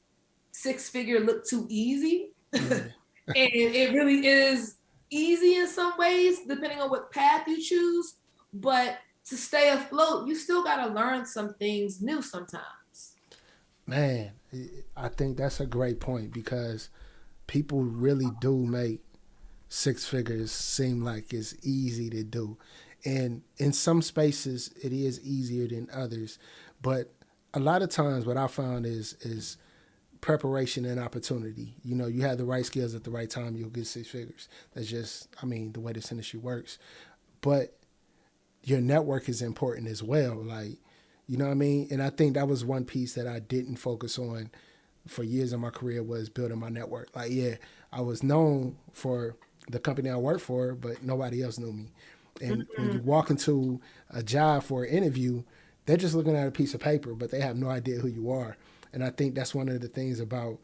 six-figure look too easy. And it really is easy in some ways, depending on what path you choose. But to stay afloat, you still got to learn some things new sometimes. Man, I think that's a great point, because people really do make six figures seem like it's easy to do. And in some spaces, it is easier than others. But a lot of times what I found is preparation and opportunity. You have the right skills at the right time, you'll get six figures. That's just, the way this industry works. But your network is important as well. Like, you know what I mean? And I think that was one piece that I didn't focus on for years in my career, was building my network. Like, yeah, I was known for the company I work for, but nobody else knew me. And when you Mhm. walk into a job for an interview, they're just looking at a piece of paper, but they have no idea who you are. And I think that's one of the things about,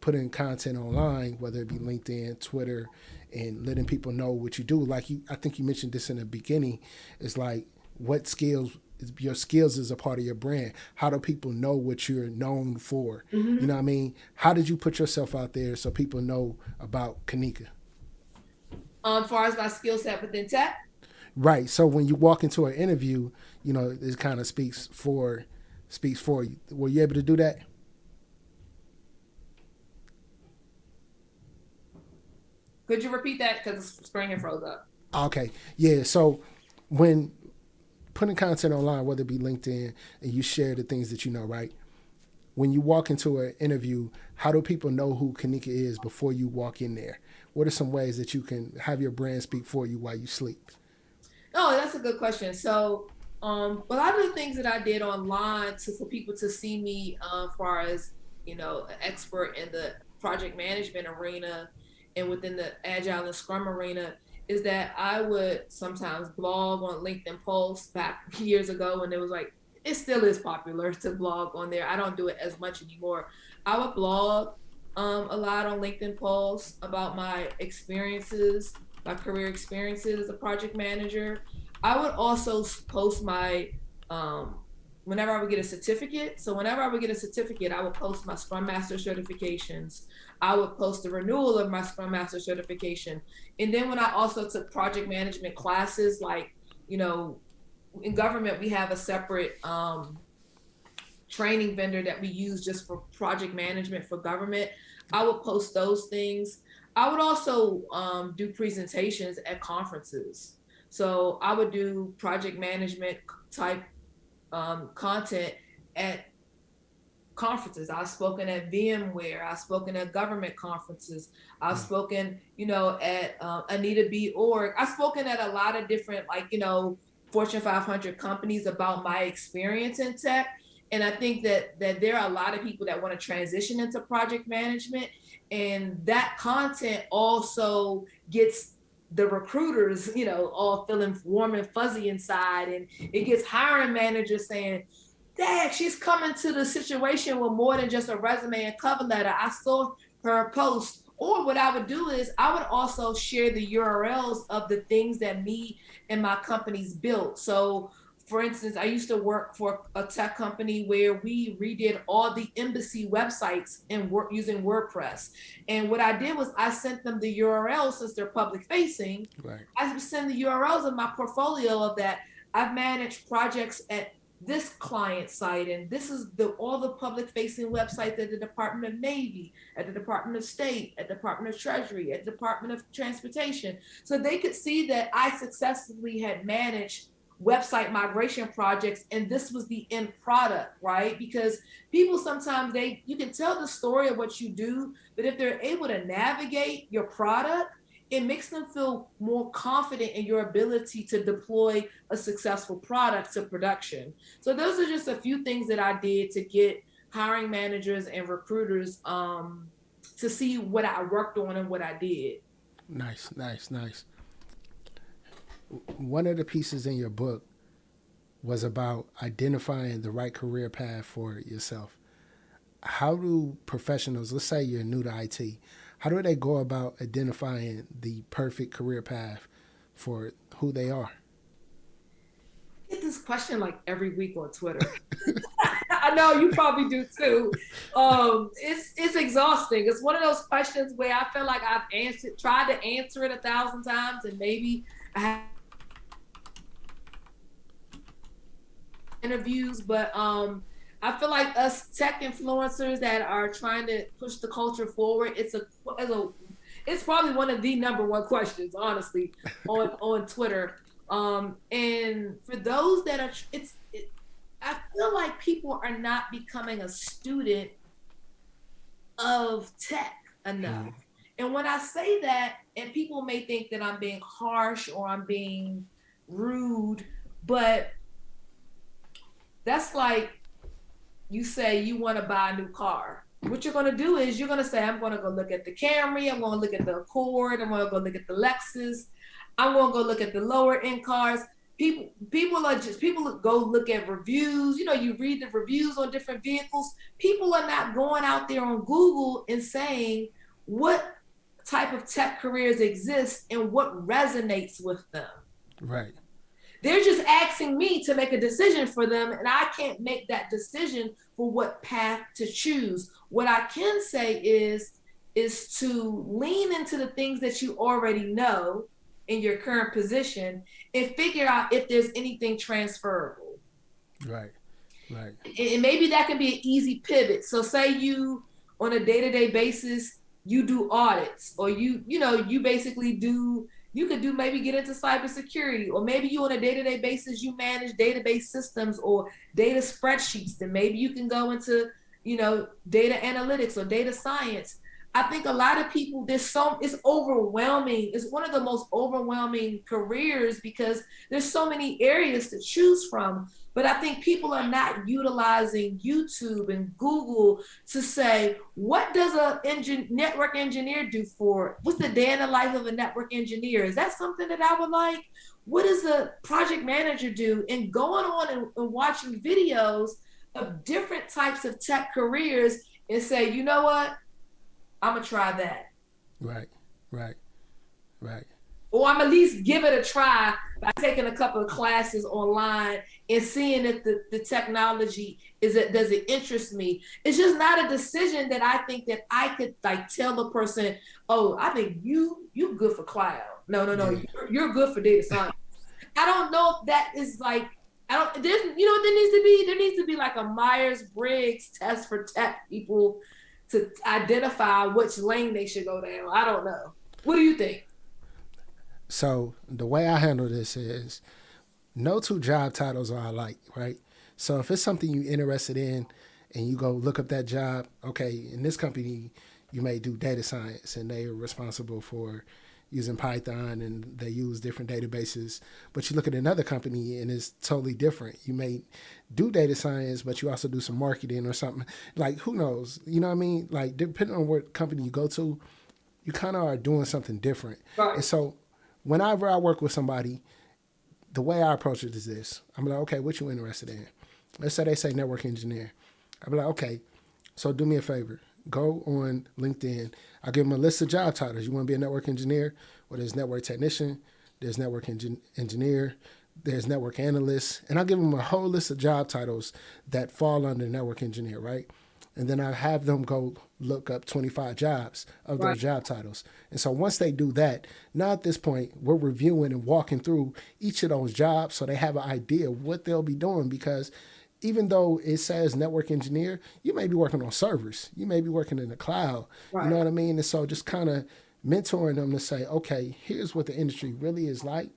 putting content online, whether it be LinkedIn, Twitter, and letting people know what you do. Like I think you mentioned this in the beginning. It's like what skills your skills is a part of your brand. How do people know what you're known for? You know Mhm. what I mean? How did you put yourself out there so people know about Kanika? As far as my skill set within tech, Right. So when you walk into an interview, it kind of speaks for you. Were you able to do that? could you repeat that because the screen froze up? Okay. Yeah. So when putting content online, whether it be LinkedIn, and you share the things that you know, right? When you walk into an interview, how do people know who Kanika is before you walk in there? What are some ways that you can have your brand speak for you while you sleep? Oh, that's a good question. So, a lot of the things that I did online for people to see me, as far as an expert in the project management arena and within the agile and scrum arena, is that I would sometimes blog on LinkedIn posts back years ago when it was like it still is popular to blog on there. I don't do it as much anymore. I would blog a lot on LinkedIn posts about my experiences, my career experiences as a project manager. I would also post my um, whenever I would get a certificate. So whenever I would get a certificate, I would post my Scrum Master certifications. I would post the renewal of my Scrum Master certification. And then when I also took project management classes, like, you know, in government, we have a separate training vendor that we use just for project management for government. I would post those things. I would also do presentations at conferences. So I would do project management type content at conferences. I've spoken at VMware. I've spoken at government conferences. I've Mm. spoken, at Anita B. Org. I've spoken at a lot of different, like, Fortune 500 companies about my experience in tech. And I think that there are a lot of people that want to transition into project management, and that content also gets the recruiters, all feeling warm and fuzzy inside, and it gets hiring managers saying, dang, she's coming to the situation with more than just a resume and cover letter. I saw her post. Or what I would do is I would also share the URLs of the things that me and my companies built. So for instance, I used to work for a tech company where we redid all the embassy websites and work using WordPress. And what I did was I sent them the URLs since they're public facing. Right. I send the URLs of my portfolio of that. I've managed projects at this client site, and this is all the public facing websites at the Department of Navy, at the Department of State, at the Department of Treasury, at the Department of Transportation. So they could see that I successfully had managed website migration projects, and this was the end product, right? Because people sometimes you can tell the story of what you do, but if they're able to navigate your product, it makes them feel more confident in your ability to deploy a successful product to production. So those are just a few things that I did to get hiring managers and recruiters to see what I worked on and what I did. Nice, nice, nice. One of the pieces in your book was about identifying the right career path for yourself. How do professionals, let's say you're new to IT, how do they go about identifying the perfect career path for who they are? I get this question like every week on Twitter. I know you probably do too. It's exhausting. It's one of those questions where I feel like tried to answer it 1,000 times, and maybe I have interviews, but I feel like us tech influencers that are trying to push the culture forward, it's probably one of the number one questions, honestly, on Twitter. And for those that are, I feel like people are not becoming a student of tech enough. Mm. And when I say that, and people may think that I'm being harsh or I'm being rude, but that's like you say you want to buy a new car. what you're going to do is you're going to say, I'm going to go look at the Camry, I'm going to look at the Accord, I'm going to go look at the Lexus, I'm going to go look at the lower end cars. People go look at reviews. You know, you read the reviews on different vehicles. People are not going out there on Google and saying what type of tech careers exist and what resonates with them. Right. They're just asking me to make a decision for them, and I can't make that decision for what path to choose. What I can say is to lean into the things that you already know in your current position and figure out if there's anything transferable. Right. And maybe that can be an easy pivot. So say you, on a day-to-day basis, you do audits, or you basically do, you could do, maybe get into cybersecurity, or maybe you on a day-to-day basis, you manage database systems or data spreadsheets. Then maybe you can go into, data analytics or data science. I think a lot of people, it's overwhelming. It's one of the most overwhelming careers because there's so many areas to choose from. But I think people are not utilizing YouTube and Google to say, what does a network engineer do for? What's the day in the life of a network engineer? Is that something that I would like? What does a project manager do? And going on and watching videos of different types of tech careers and say, you know what? I'm gonna try that. Right. Or I'm at least give it a try by taking a couple of classes online and seeing if the technology does it interest me. It's just not a decision that I think that I could like tell the person, oh, I think you good for cloud. No, Yeah. you're good for data science. I don't know if that is like, there needs to be like a Myers-Briggs test for tech people to identify which lane they should go down. I don't know. What do you think? So the way I handle this is no two job titles are alike, right? So if it's something you're interested in and you go look up that job, okay, in this company, you may do data science and they are responsible for using Python and they use different databases. But you look at another company and it's totally different. You may do data science, but you also do some marketing or something. Like, who knows? You know what I mean? Like, depending on what company you go to, you kind of are doing something different. Right. And so whenever I work with somebody, the way I approach it is this. I'm like, okay, what you interested in? Let's say they say network engineer. I'm like, okay, so do me a favor. Go on LinkedIn. I'll give them a list of job titles. You want to be a network engineer? Well, there's network technician, there's network engineer, there's network analyst. And I'll give them a whole list of job titles that fall under network engineer, right? And then I'll have them go look up 25 jobs of those job titles. And so once they do that, now at this point, we're reviewing and walking through each of those jobs so they have an idea of what they'll be doing, because even though it says network engineer, you may be working on servers. You may be working in the cloud. Right. You know what I mean? And so just kind of mentoring them to say, okay, here's what the industry really is like.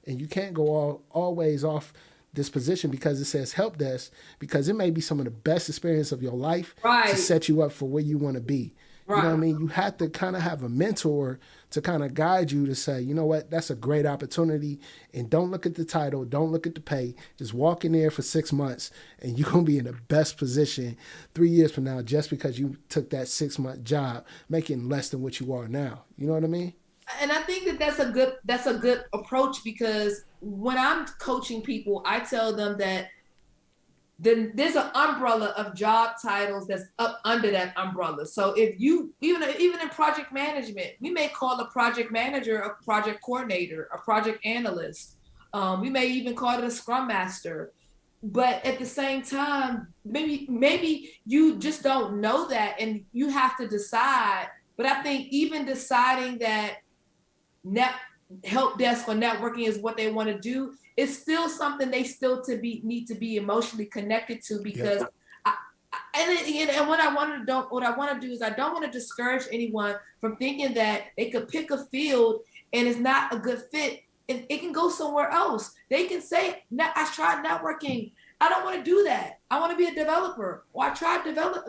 And you can't go always off this position because it says help desk, because it may be some of the best experience of your life to set you up for where you want to be. Right. You know what I mean? You have to kind of have a mentor to kind of guide you to say, you know what, that's a great opportunity. And don't look at the title. Don't look at the pay. Just walk in there for 6 months and you're going to be in the best position 3 years from now just because you took that 6-month job making less than what you are now. You know what I mean? And I think that that's a good approach, because when I'm coaching people, I tell them that there's an umbrella of job titles that's up under that umbrella. So if you, even in project management, we may call a project manager a project coordinator, a project analyst. We may even call it a scrum master. But at the same time, maybe you just don't know that and you have to decide. But I think even deciding that help desk or networking is what they want to do, it's still something they still need to be emotionally connected to, because what I want to do is I don't want to discourage anyone from thinking that they could pick a field and it's not a good fit and it can go somewhere else. They can say, I tried networking. I don't want to do that. I want to be a developer. Or I tried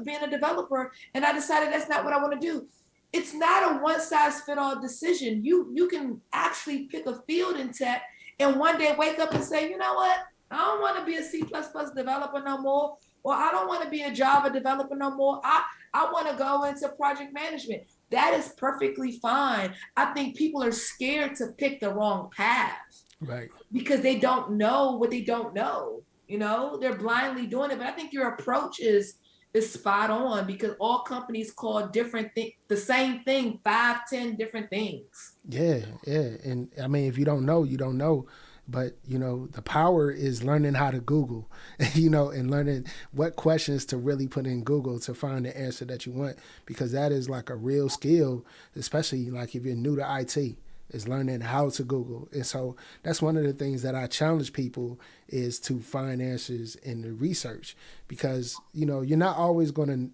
being a developer and I decided that's not what I want to do. It's not a one-size-fits-all decision. You can actually pick a field in tech and one day wake up and say, you know what? I don't want to be a C++ developer no more. or I don't want to be a Java developer no more. I want to go into project management. That is perfectly fine. I think people are scared to pick the wrong path. Right. Because they don't know what they don't know. They're blindly doing it. But I think your approach is spot on, because all companies call different things the same thing 5-10 different things. Yeah. And I mean, if you don't know, you don't know. But the power is learning how to Google, and learning what questions to really put in Google to find the answer that you want, because that is like a real skill, especially like if you're new to IT, is learning how to Google. And so that's one of the things that I challenge people, is to find answers in the research, because you're not always going to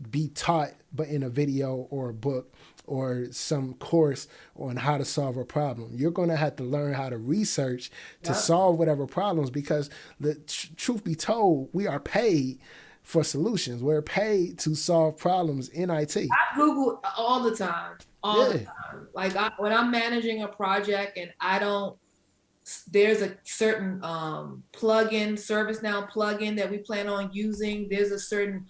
be taught but in a video or a book or some course on how to solve a problem. You're going to have to learn how to research to solve whatever problems, because the truth be told, we are paid for solutions. We're paid to solve problems in IT. I Google all the time, the time. Like when I'm managing a project and there's a certain plugin, ServiceNow plugin that we plan on using. There's a certain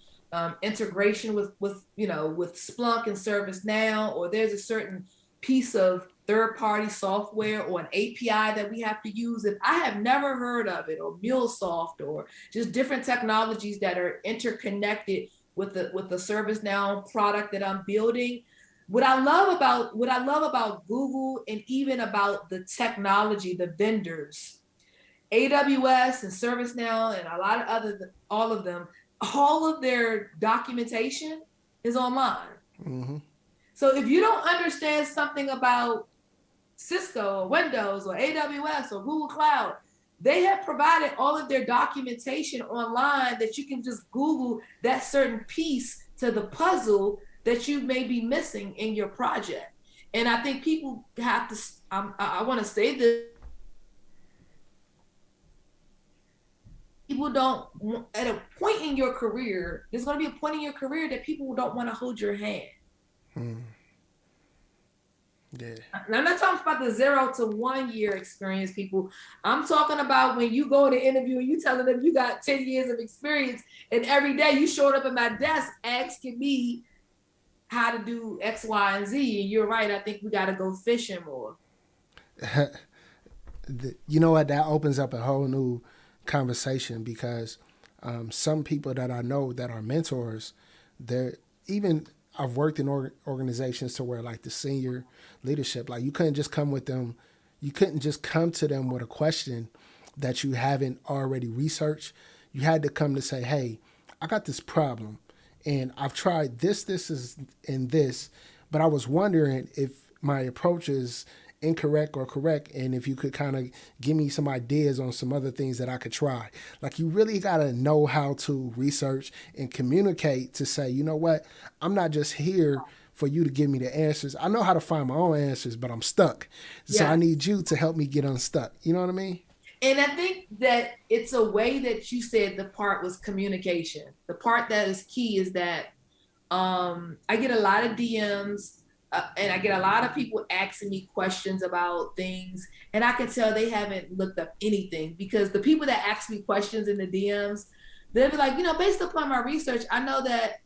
integration with Splunk and ServiceNow, or there's a certain piece of third-party software or an API that we have to use. If I have never heard of it, or MuleSoft, or just different technologies that are interconnected with the ServiceNow product that I'm building. What I love about Google, and even about the technology, the vendors, AWS and ServiceNow and a lot of all of them, all of their documentation is online. Mm-hmm. So if you don't understand something about Cisco or Windows or AWS or Google Cloud, they have provided all of their documentation online that you can just Google that certain piece to the puzzle that you may be missing in your project. And I think people have to, I want to say this, people don't, at a point in your career, there's going to be a point in your career that people don't want to hold your hand. Yeah. Now, I'm not talking about the 0 to 1 year experience people. I'm talking about when you go to interview and you telling them you got 10 years of experience, and every day you showed up at my desk asking me how to do X, Y, and Z. And you're right. I think we got to go fishing more. You know what? That opens up a whole new conversation, because some people that I know that are mentors, I've worked in organizations to where, like, the senior leadership, like, you couldn't just come to them with a question that you haven't already researched. You had to come to say, hey, I got this problem and I've tried this and this, but I was wondering if my approach is incorrect or correct, and if you could kind of give me some ideas on some other things that I could try. Like, you really got to know how to research and communicate to say, you know what, I'm not just here for you to give me the answers. I know how to find my own answers, but I'm stuck. So I need you to help me get unstuck. You know what I mean? And I think that it's a way that you said the part was communication. The part that is key is that I get a lot of DMs, and I get a lot of people asking me questions about things, and I can tell they haven't looked up anything, because the people that ask me questions in the DMs, they'll be like, based upon my research, I know that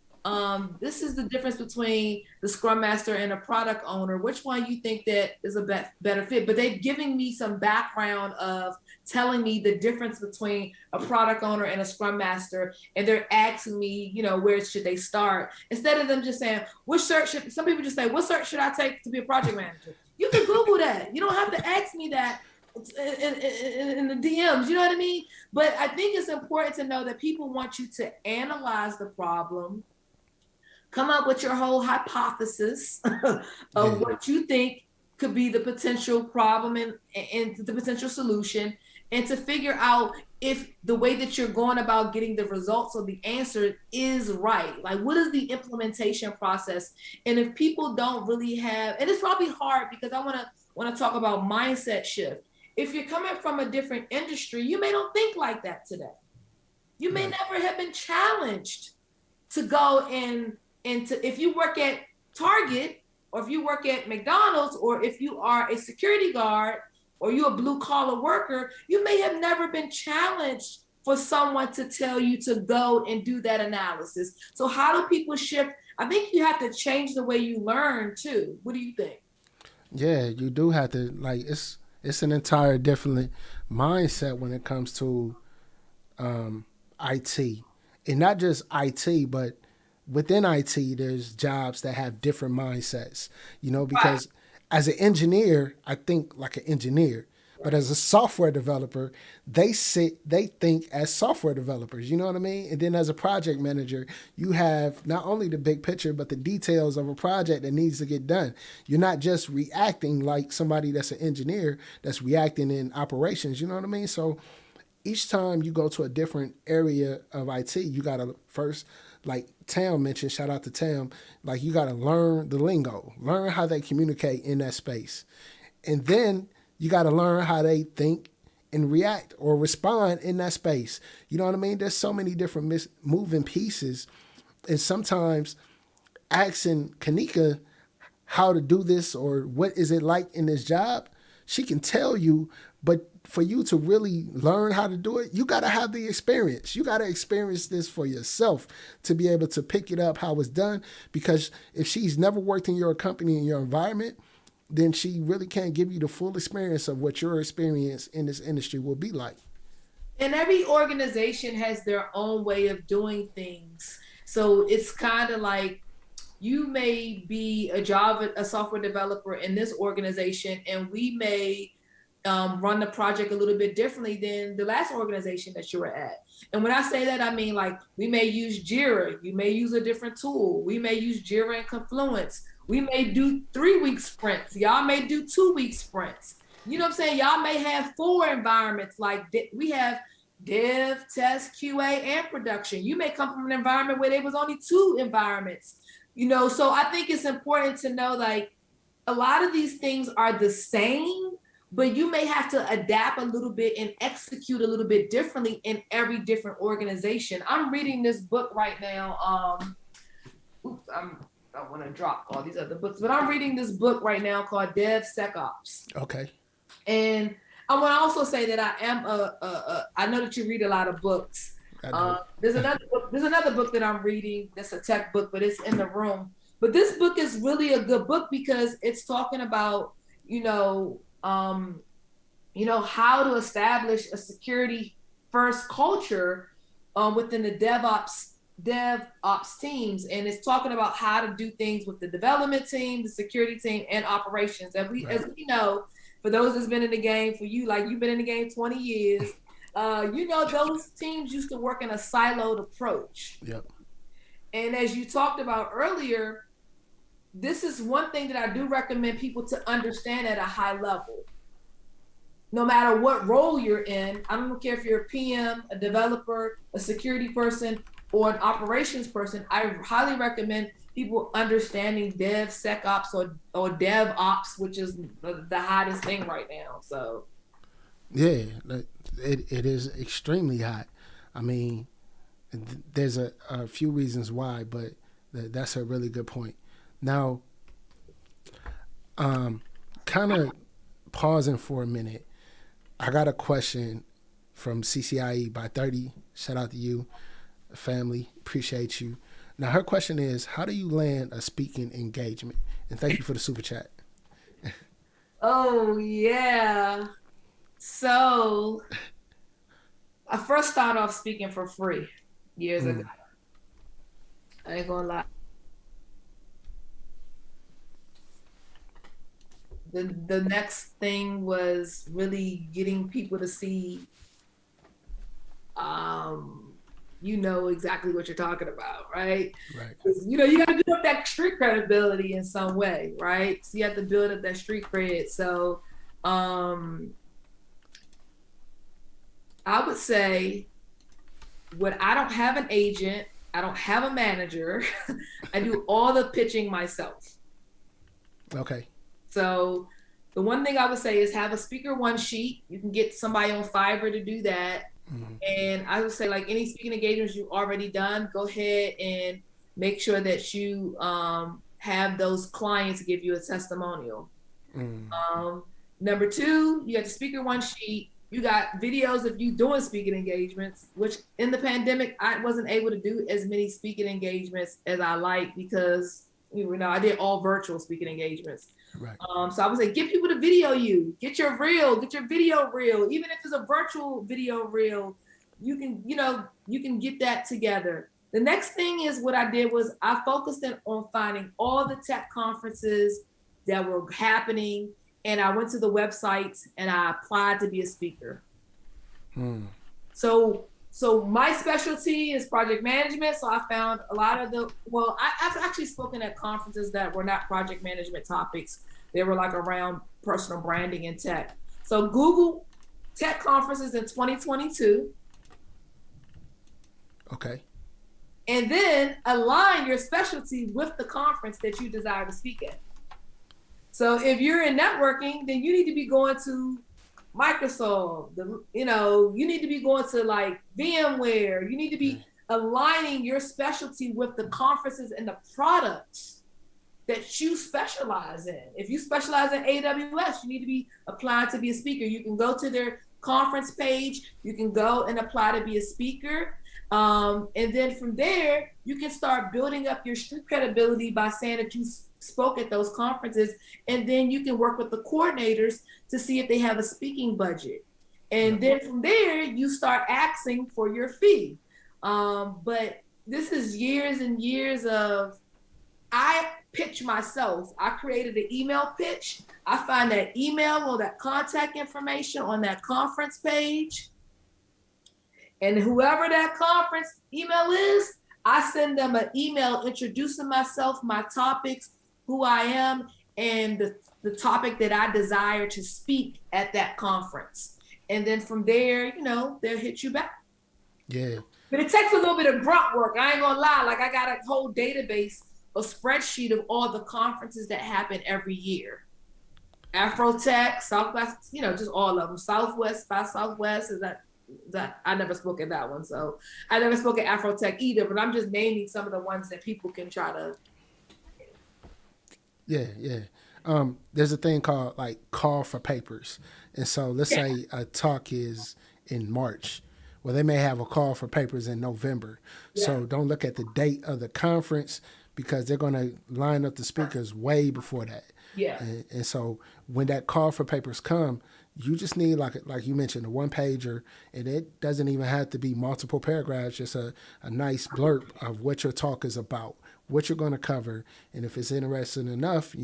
this is the difference between the Scrum Master and a product owner. Which one you think that is a better fit? But they're giving me some background of telling me the difference between a product owner and a Scrum Master, and they're asking me, where should they start? Instead of them just saying, some people just say, what cert should I take to be a project manager? You can Google that. You don't have to ask me that in the DMs, you know what I mean? But I think it's important to know that people want you to analyze the problem, come up with your whole hypothesis of what you think could be the potential problem and the potential solution, and to figure out if the way that you're going about getting the results or the answer is right. Like, what is the implementation process? And if people don't really have, and it's probably hard, because I want to talk about mindset shift. If you're coming from a different industry, you may not think like that today. You may never have been challenged to go if you work at Target, or if you work at McDonald's, or if you are a security guard, or you're a blue collar worker, you may have never been challenged for someone to tell you to go and do that analysis. So how do people shift? I think you have to change the way you learn too. What do you think? Yeah, you do have to, like, it's an entire different mindset when it comes to IT, and not just IT, but within IT, there's jobs that have different mindsets. Right. Because as an engineer, I think like an engineer, but as a software developer, they think as software developers. You know what I mean? And then as a project manager, you have not only the big picture, but the details of a project that needs to get done. You're not just reacting like somebody that's an engineer that's reacting in operations. You know what I mean? So each time you go to a different area of IT, you gotta first, like Tam mentioned, shout out to Tam, like you gotta learn the lingo, learn how they communicate in that space. And then you gotta learn how they think and react or respond in that space. You know what I mean? There's so many different moving pieces. And sometimes asking Kanika how to do this or what is it like in this job, she can tell you, but for you to really learn how to do it, you got to have the experience. You got to experience this for yourself to be able to pick it up how it's done. Because if she's never worked in your company, in your environment, then she really can't give you the full experience of what your experience in this industry will be like. And every organization has their own way of doing things. So it's kind of like you may be a software developer in this organization, and we may run the project a little bit differently than the last organization that you were at. And when I say that, I mean like we may use Jira, you may use a different tool. We may use Jira and Confluence. We may do 3-week sprints. Y'all may do 2-week sprints. You know what I'm saying? Y'all may have 4 environments. Like we have dev, test, QA, and production. You may come from an environment where there was only 2 environments. So I think it's important to know like a lot of these things are the same, but you may have to adapt a little bit and execute a little bit differently in every different organization. I'm reading this book right now. I want to drop all these other books, but I'm reading this book right now called DevSecOps. Okay. And I want to also say that I am I know that you read a lot of books. There's another book that I'm reading that's a tech book, but it's in the room. But this book is really a good book because it's talking about, how to establish a security first culture within the DevOps teams. And it's talking about how to do things with the development team, the security team, and operations. As we know, for those that's been in the game, for you, like you've been in the game 20 years, those teams used to work in a siloed approach. Yep. And as you talked about earlier, this is one thing that I do recommend people to understand at a high level. No matter what role you're in, I don't care if you're a PM, a developer, a security person, or an operations person, I highly recommend people understanding DevSecOps or DevOps, which is the hottest thing right now. So yeah, it is extremely hot. I mean, there's a few reasons why, but that's a really good point. Now, kind of pausing for a minute, I got a question from CCIE by 30. Shout out to you, family. Appreciate you. Now, her question is, how do you land a speaking engagement? And thank you for the super chat. Oh, yeah. So I first started off speaking for free years ago. I ain't gonna lie. The next thing was really getting people to see, exactly what you're talking about, right? Right. You got to build up that street credibility in some way, right? So you have to build up that street cred. So I would say when I don't have an agent, I don't have a manager, I do all the pitching myself. Okay. So the one thing I would say is have a speaker one sheet. You can get somebody on Fiverr to do that. Mm-hmm. And I would say, like any speaking engagements you've already done, go ahead and make sure that you have those clients give you a testimonial. Mm-hmm. Number 2, you have the speaker one sheet. You got videos of you doing speaking engagements, which in the pandemic, I wasn't able to do as many speaking engagements as I like because, I did all virtual speaking engagements. Right. So I would say, get people to video you, get your video reel, even if it's a virtual video reel, you can get that together. The next thing is what I did was I focused on finding all the tech conferences that were happening, and I went to the websites and I applied to be a speaker. So my specialty is project management. So I found a lot of I've actually spoken at conferences that were not project management topics. They were like around personal branding and tech. So Google tech conferences in 2022. Okay. And then align your specialty with the conference that you desire to speak at. So if you're in networking, then you need to be going to Microsoft, you need to be going to like VMware. You need to be aligning your specialty with the conferences and the products that you specialize in. If you specialize in AWS, you need to be applying to be a speaker. You can go to their conference page. You can go and apply to be a speaker. And then from there, you can start building up your street credibility by saying that you spoke at those conferences. And then you can work with the coordinators to see if they have a speaking budget. And then from there, you start asking for your fee. But this is years and years of, I pitch myself. I created an email pitch. I find that email or that contact information on that conference page. And whoever that conference email is, I send them an email introducing myself, my topics, who I am, and the topic that I desire to speak at that conference. And then from there, they'll hit you back. Yeah. But it takes a little bit of grunt work. I ain't gonna lie. Like I got a whole database, a spreadsheet of all the conferences that happen every year. Afrotech, Southwest, just all of them. Southwest by Southwest is that I never spoke at that one. So I never spoke at Afrotech either, but I'm just naming some of the ones that people can try to. Yeah. There's a thing called like call for papers. And so let's say a talk is in March. Well, they may have a call for papers in November. Yeah. So don't look at the date of the conference because they're going to line up the speakers way before that. Yeah. And so when that call for papers come, you just need, like you mentioned, a one pager, and it doesn't even have to be multiple paragraphs, just a nice blurb of what your talk is about, what you're going to cover. And if it's interesting enough,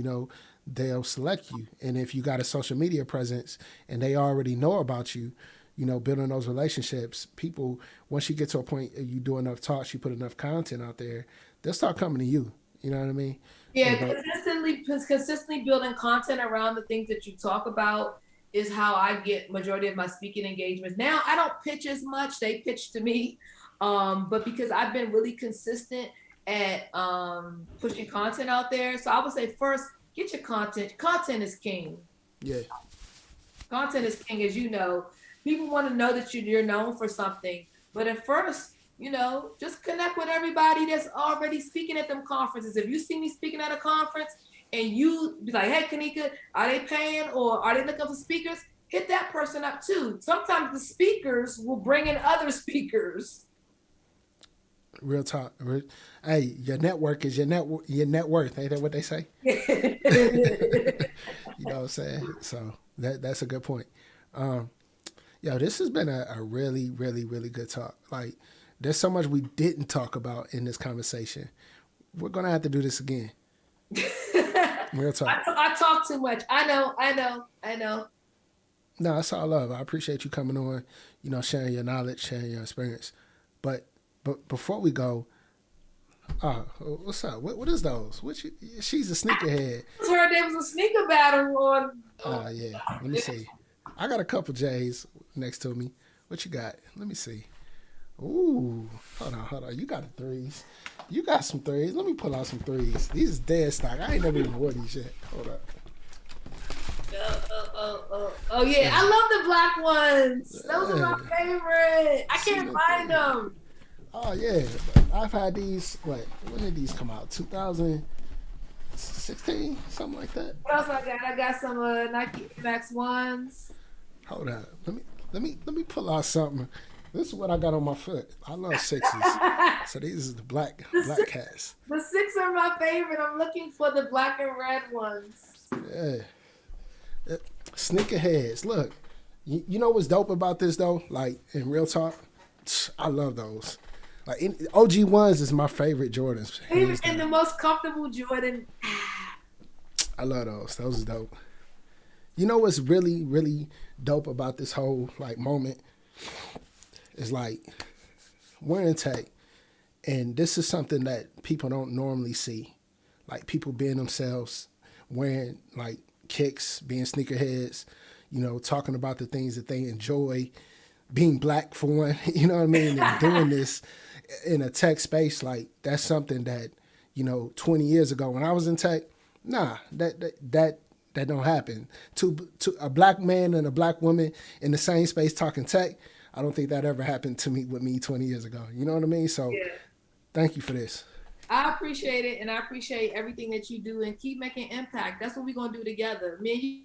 they'll select you. And if you got a social media presence and they already know about you, building those relationships, people, once you get to a point you do enough talks, you put enough content out there, they'll start coming to you. You know what I mean? Yeah, consistently building content around the things that you talk about is how I get majority of my speaking engagements. Now, I don't pitch as much. They pitch to me. But because I've been really consistent at pushing content out there. So I would say first, get your content. Content is king. Yeah. Content is king, as you know. People want to know that you're known for something. But at first, just connect with everybody that's already speaking at them conferences. If you see me speaking at a conference and you be like, hey, Kanika, are they paying or are they looking for speakers? Hit that person up too. Sometimes the speakers will bring in other speakers. Real talk. Hey, your network is your net worth. Ain't that what they say? You know what I'm saying? So that's a good point. This has been a really, really, really good talk. Like, there's so much we didn't talk about in this conversation. We're going to have to do this again. Real talk. I talk too much. I know. No, that's all love. I appreciate you coming on, sharing your knowledge, sharing your experience. But before we go, what's up? What is those? She's a sneakerhead. I heard there was a sneaker battle on. Oh, yeah. Let me see. I got a couple J's next to me. What you got? Let me see. Ooh, hold on. You got the threes. You got some threes. Let me pull out some threes. These is dead stock. I ain't never even wore these yet. Hold up. Oh yeah. I love the black ones. Those are my favorite. I can't find them. Oh yeah. I've had these, when did these come out? 2016? Something like that. What else I got? I got some Nike Max ones. Hold up. Let me pull out something. This is what I got on my foot. I love sixes. So these is the black cats. The six are my favorite. I'm looking for the black and red ones. Yeah. Sneakerheads. Look, you know what's dope about this though? Like in real talk, I love those. Like OG ones is my favorite Jordans. And the most comfortable Jordan. I love those. Those are dope. You know what's really, really dope about this whole like moment is like we're in tech, and this is something that people don't normally see. Like people being themselves, wearing like kicks, being sneakerheads, talking about the things that they enjoy, being black for one, you know what I mean, and doing this in a tech space. Like that's something that 20 years ago when I was in tech, that don't happen. To a black man and a black woman in the same space talking tech, I don't think that ever happened to me 20 years ago. You know what I mean? So yeah. Thank you for this. I appreciate it, and I appreciate everything that you do, and keep making impact. That's what we're going to do together. Me and you.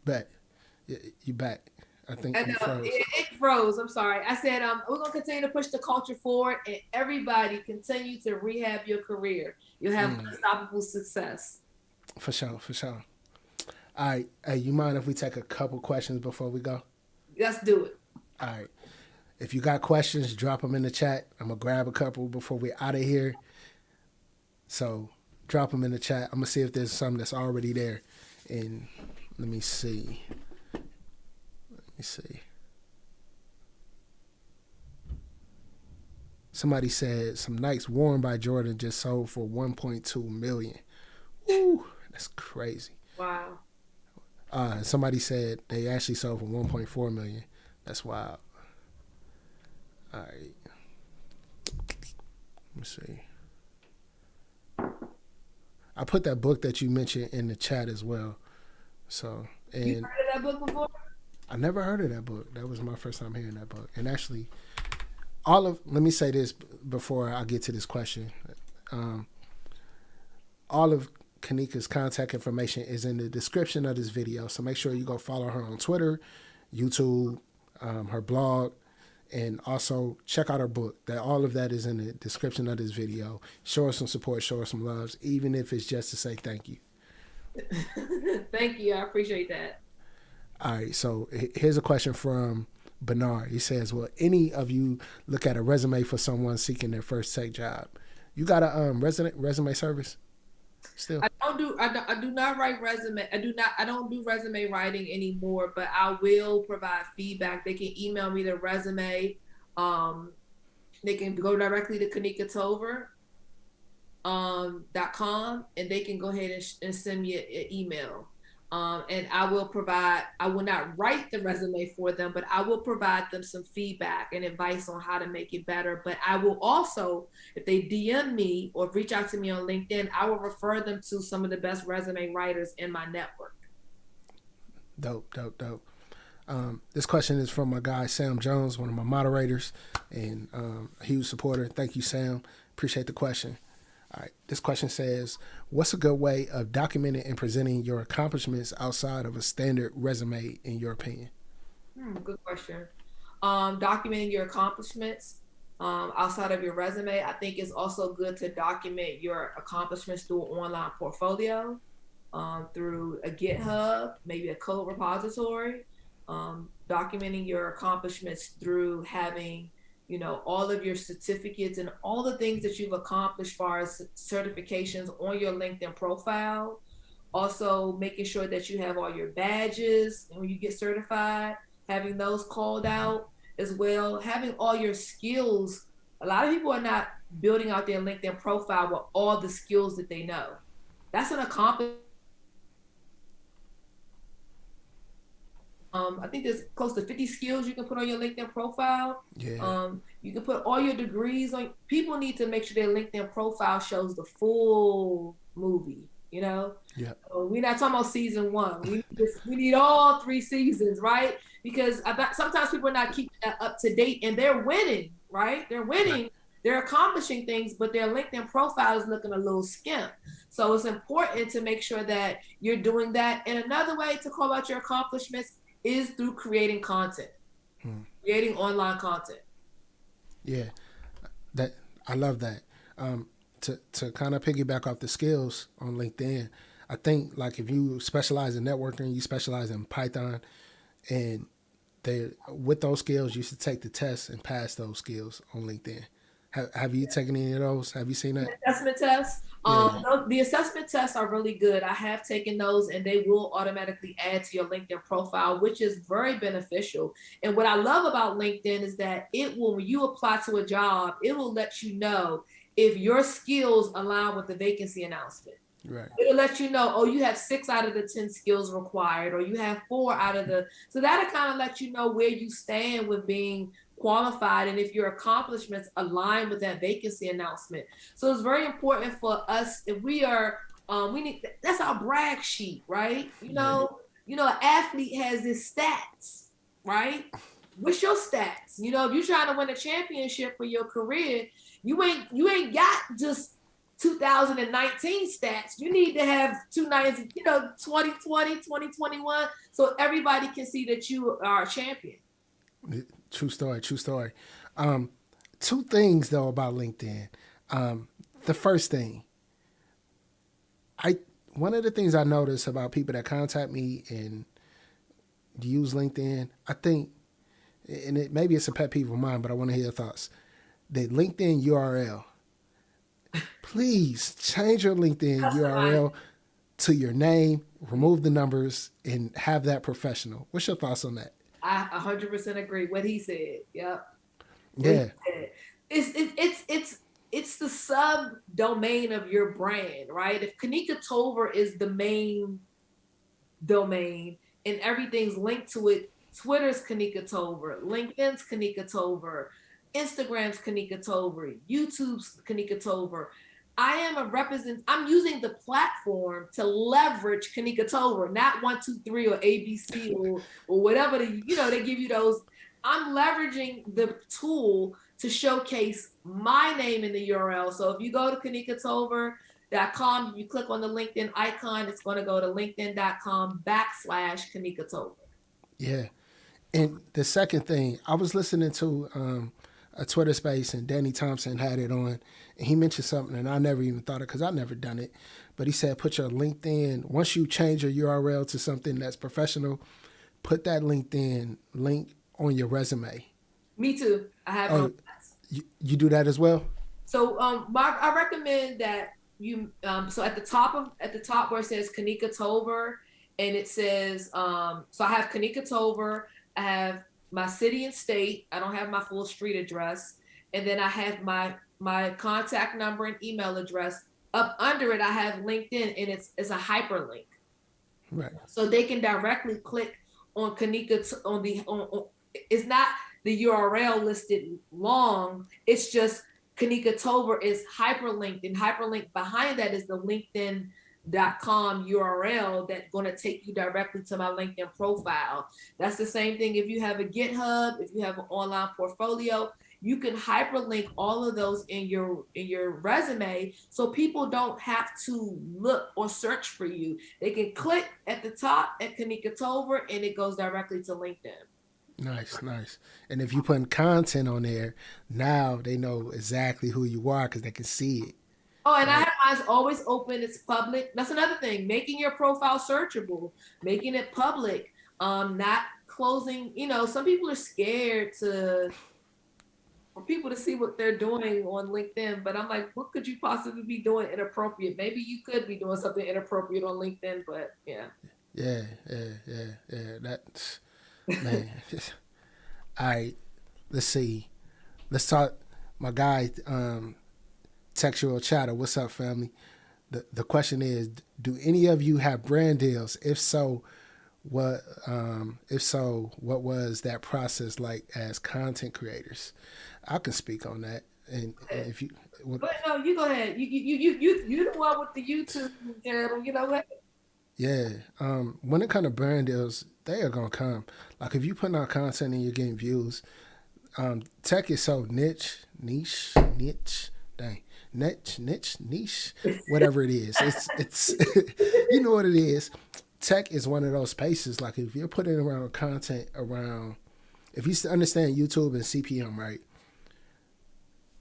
Back. You back. I think you froze. It froze. I'm sorry. I said we're going to continue to push the culture forward, and everybody continue to rehab your career. You'll have unstoppable success. For sure. All right. Hey, you mind if we take a couple questions before we go? Let's do it. All right. If you got questions, drop them in the chat. I'm going to grab a couple before we're out of here. So drop them in the chat. I'm going to see if there's something that's already there. And let me see. Somebody said some Nikes worn by Jordan just sold for $1.2 million. Woo, that's crazy. Wow. Somebody said they actually sold for $1.4 million. That's wild. All right. Let me see. I put that book that you mentioned in the chat as well. So, and you heard of that book before? I never heard of that book. That was my first time hearing that book. And actually, let me say this before I get to this question. All of Kanika's contact information is in the description of this video. So make sure you go follow her on Twitter, YouTube, her blog, and also check out her book. All of that is in the description of this video. Show her some support, show her some loves, even if it's just to say thank you. Thank you. I appreciate that. All right, so here's a question from Bernard. He says, will any of you look at a resume for someone seeking their first tech job? You got a resume service still? I do not write resume. I don't do resume writing anymore, but I will provide feedback. They can email me their resume. They can go directly to Kanika Tolver. .com, and they can go ahead and send me an email. And I will not write the resume for them, but I will provide them some feedback and advice on how to make it better. But I will also, if they DM me or reach out to me on LinkedIn, I will refer them to some of the best resume writers in my network. Dope. This question is from my guy, Sam Jones, one of my moderators, and a huge supporter. Thank you, Sam. Appreciate the question. All right. This question says, what's a good way of documenting and presenting your accomplishments outside of a standard resume, in your opinion? Good question. Documenting your accomplishments outside of your resume, I think it's also good to document your accomplishments through an online portfolio, through a GitHub, maybe a code repository, documenting your accomplishments through having all of your certificates and all the things that you've accomplished as far as certifications on your LinkedIn profile. Also making sure that you have all your badges when you get certified, having those called out as well, having all your skills. A lot of people are not building out their LinkedIn profile with all the skills that they know. That's an accomplishment. I think there's close to 50 skills you can put on your LinkedIn profile. Yeah. You can put all your degrees on. People need to make sure their LinkedIn profile shows the full movie, Yeah. We're not talking about season one. We need all 3 seasons, right? Because sometimes people are not keeping that up to date, and they're winning, right? They're winning, they're accomplishing things, but their LinkedIn profile is looking a little skimp. So it's important to make sure that you're doing that. And another way to call out your accomplishments is through creating content, creating online content. Yeah, that I love that. To kind of piggyback off the skills on LinkedIn, I think like if you specialize in networking, you specialize in Python, and with those skills, you should take the test and pass those skills on LinkedIn. Have you taken any of those? Have you seen that? Assessment tests. Yeah. The assessment tests are really good. I have taken those, and they will automatically add to your LinkedIn profile, which is very beneficial. And what I love about LinkedIn is that it will, when you apply to a job, it will let you know if your skills align with the vacancy announcement. Right. It'll let you know, oh, you have 6 out of the 10 skills required, or you have 4 out of the, so that'll kind of let you know where you stand with being qualified and if your accomplishments align with that vacancy announcement. So it's very important for us, if we are, we need, that's our brag sheet, right? You know, an athlete has his stats, right? What's your stats? You know, if you're trying to win a championship for your career, you ain't got just 2019 stats. You need to have 2020, 2021, so everybody can see that you are a champion. True story. Two things though about LinkedIn. The first thing, one of the things I notice about people that contact me and use LinkedIn, I think, and maybe it's a pet peeve of mine, but I want to hear your thoughts. The LinkedIn URL. Please change your LinkedIn URL to your name, remove the numbers, and have that professional. What's your thoughts on that? I 100% agree. What he said. Yep. Yeah. It's the subdomain of your brand, right? If Kanika Tolver is the main domain and everything's linked to it, Twitter's Kanika Tolver, LinkedIn's Kanika Tolver, Instagram's Kanika Tolver, YouTube's Kanika Tolver. I'm using the platform to leverage Kanika Tolver, not 123 or ABC or whatever they give you those. I'm leveraging the tool to showcase my name in the URL. So if you go to kanikatolver.com, you click on the LinkedIn icon, it's going to go to linkedin.com/Kanika Tolver. Yeah. And the second thing, I was listening to a Twitter space and Danny Thompson had it on, and he mentioned something and I never even thought of because I've never done it. But he said, put your LinkedIn, once you change your URL to something that's professional, put that LinkedIn link on your resume. Me too. I have. You do that as well? So I recommend that you so at the top where it says Kanika Tolver, and it says so I have Kanika Tolver, I have my city and state, I don't have my full street address, and then I have my contact number and email address. Up under it I have LinkedIn, and it's a hyperlink. Right. So they can directly click on Kanika on it's not the URL listed long, it's just Kanika Tolver is hyperlinked, and hyperlinked behind that is the linkedin.com URL that's going to take you directly to my LinkedIn profile. That's the same thing if you have a GitHub, if you have an online portfolio, you can hyperlink all of those in your resume, so people don't have to look or search for you. They can click at the top at Kanika Tolver and it goes directly to LinkedIn. Nice. And if you put content on there, now they know exactly who you are because they can see it. Oh, and right? I have mine always open. It's public. That's another thing. Making your profile searchable, making it public, not closing. Some people are scared for people to see what they're doing on LinkedIn. But I'm like, what could you possibly be doing inappropriate? Maybe you could be doing something inappropriate on LinkedIn, but yeah. Yeah. That's... Man, all right. Let's see. Let's talk. My guy, Textual Chatter. What's up, family? The question is: do any of you have brand deals? If so, what? What was that process like as content creators? I can speak on that. And if you, but no, you go ahead. You the one with the YouTube channel. You know what? Yeah. When it comes to brand deals, they are gonna come. Like if you put out content and you're getting views, Tech is so niche, dang, niche, whatever it is. It's you know what it is. Tech is one of those spaces. Like if you're putting around content around, if you understand YouTube and CPM, right?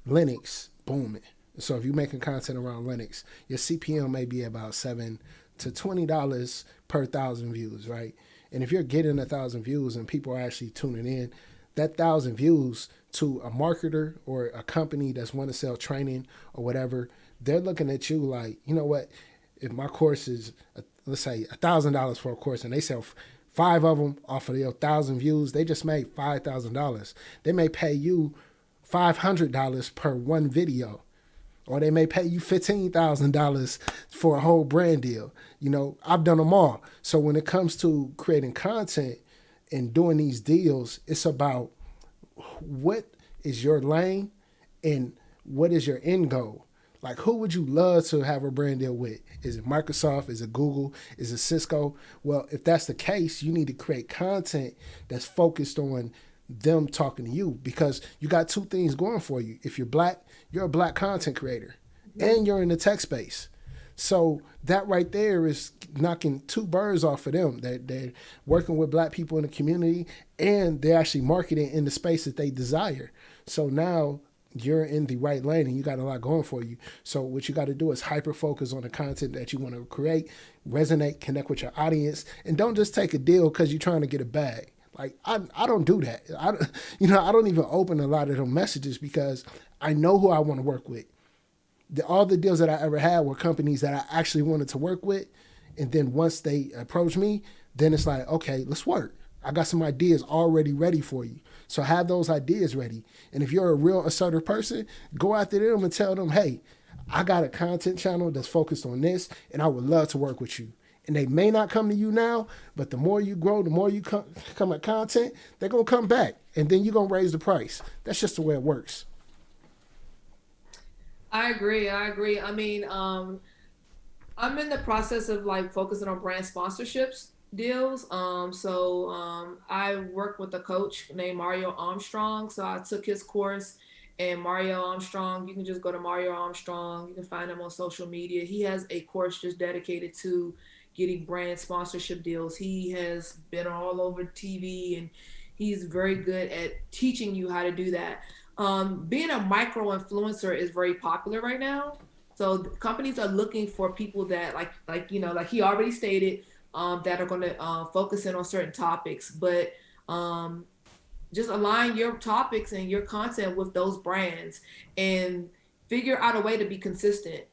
Linux booming. So if you're making content around Linux, your CPM may be about $7 to $20 per 1,000 views, right? And if you're getting 1,000 views and people are actually tuning in, that 1,000 views to a marketer or a company that's want to sell training or whatever, they're looking at you like, you know what? If my course is, let's say, $1,000 for a course, and they sell 5 of them off of their 1,000 views, they just made $5,000. They may pay you $500 per one video, or they may pay you $15,000 for a whole brand deal. You know, I've done them all. So when it comes to creating content and doing these deals, it's about what is your lane and what is your end goal. Like, who would you love to have a brand deal with? Is it Microsoft? Is it Google? Is it Cisco? Well, if that's the case, you need to create content that's focused on them talking to you, because you got two things going for you. If you're black, you're a black content creator, and you're in the tech space. So that right there is knocking two birds off of them. They're working with black people in the community, and they're actually marketing in the space that they desire. So now you're in the right lane and you got a lot going for you. So what you got to do is hyper focus on the content that you want to create, resonate, connect with your audience, and don't just take a deal because you're trying to get a bag. Like, I don't do that. I don't even open a lot of them messages because I know who I want to work with. All the deals that I ever had were companies that I actually wanted to work with. And then once they approach me, then it's like, okay, let's work. I got some ideas already ready for you. So have those ideas ready. And if you're a real assertive person, go after them and tell them, hey, I got a content channel that's focused on this, and I would love to work with you. And they may not come to you now, but the more you grow, the more you come at content, they're going to come back. And then you're going to raise the price. That's just the way it works. I agree. I mean, I'm in the process of like focusing on brand sponsorships deals. I work with a coach named Mario Armstrong. So I took his course, and Mario Armstrong, you can just go to Mario Armstrong. You can find him on social media. He has a course just dedicated to getting brand sponsorship deals. He has been all over TV, and he's very good at teaching you how to do that. Being a micro influencer is very popular right now. So companies are looking for people that like he already stated, that are going to focus in on certain topics, but just align your topics and your content with those brands and figure out a way to be consistent.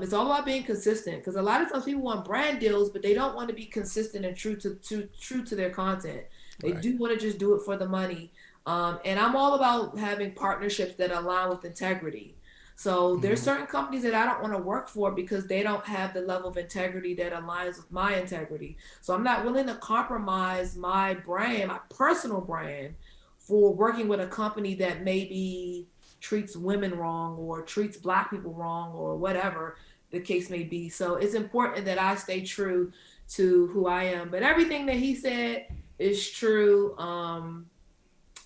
It's all about being consistent, because a lot of times people want brand deals, but they don't want to be consistent and true to their content. They Right. do want to just do it for the money. And I'm all about having partnerships that align with integrity. So there's certain companies that I don't want to work for because they don't have the level of integrity that aligns with my integrity. So I'm not willing to compromise my brand, my personal brand, for working with a company that maybe treats women wrong or treats black people wrong or whatever the case may be. So it's important that I stay true to who I am. But everything that he said is true.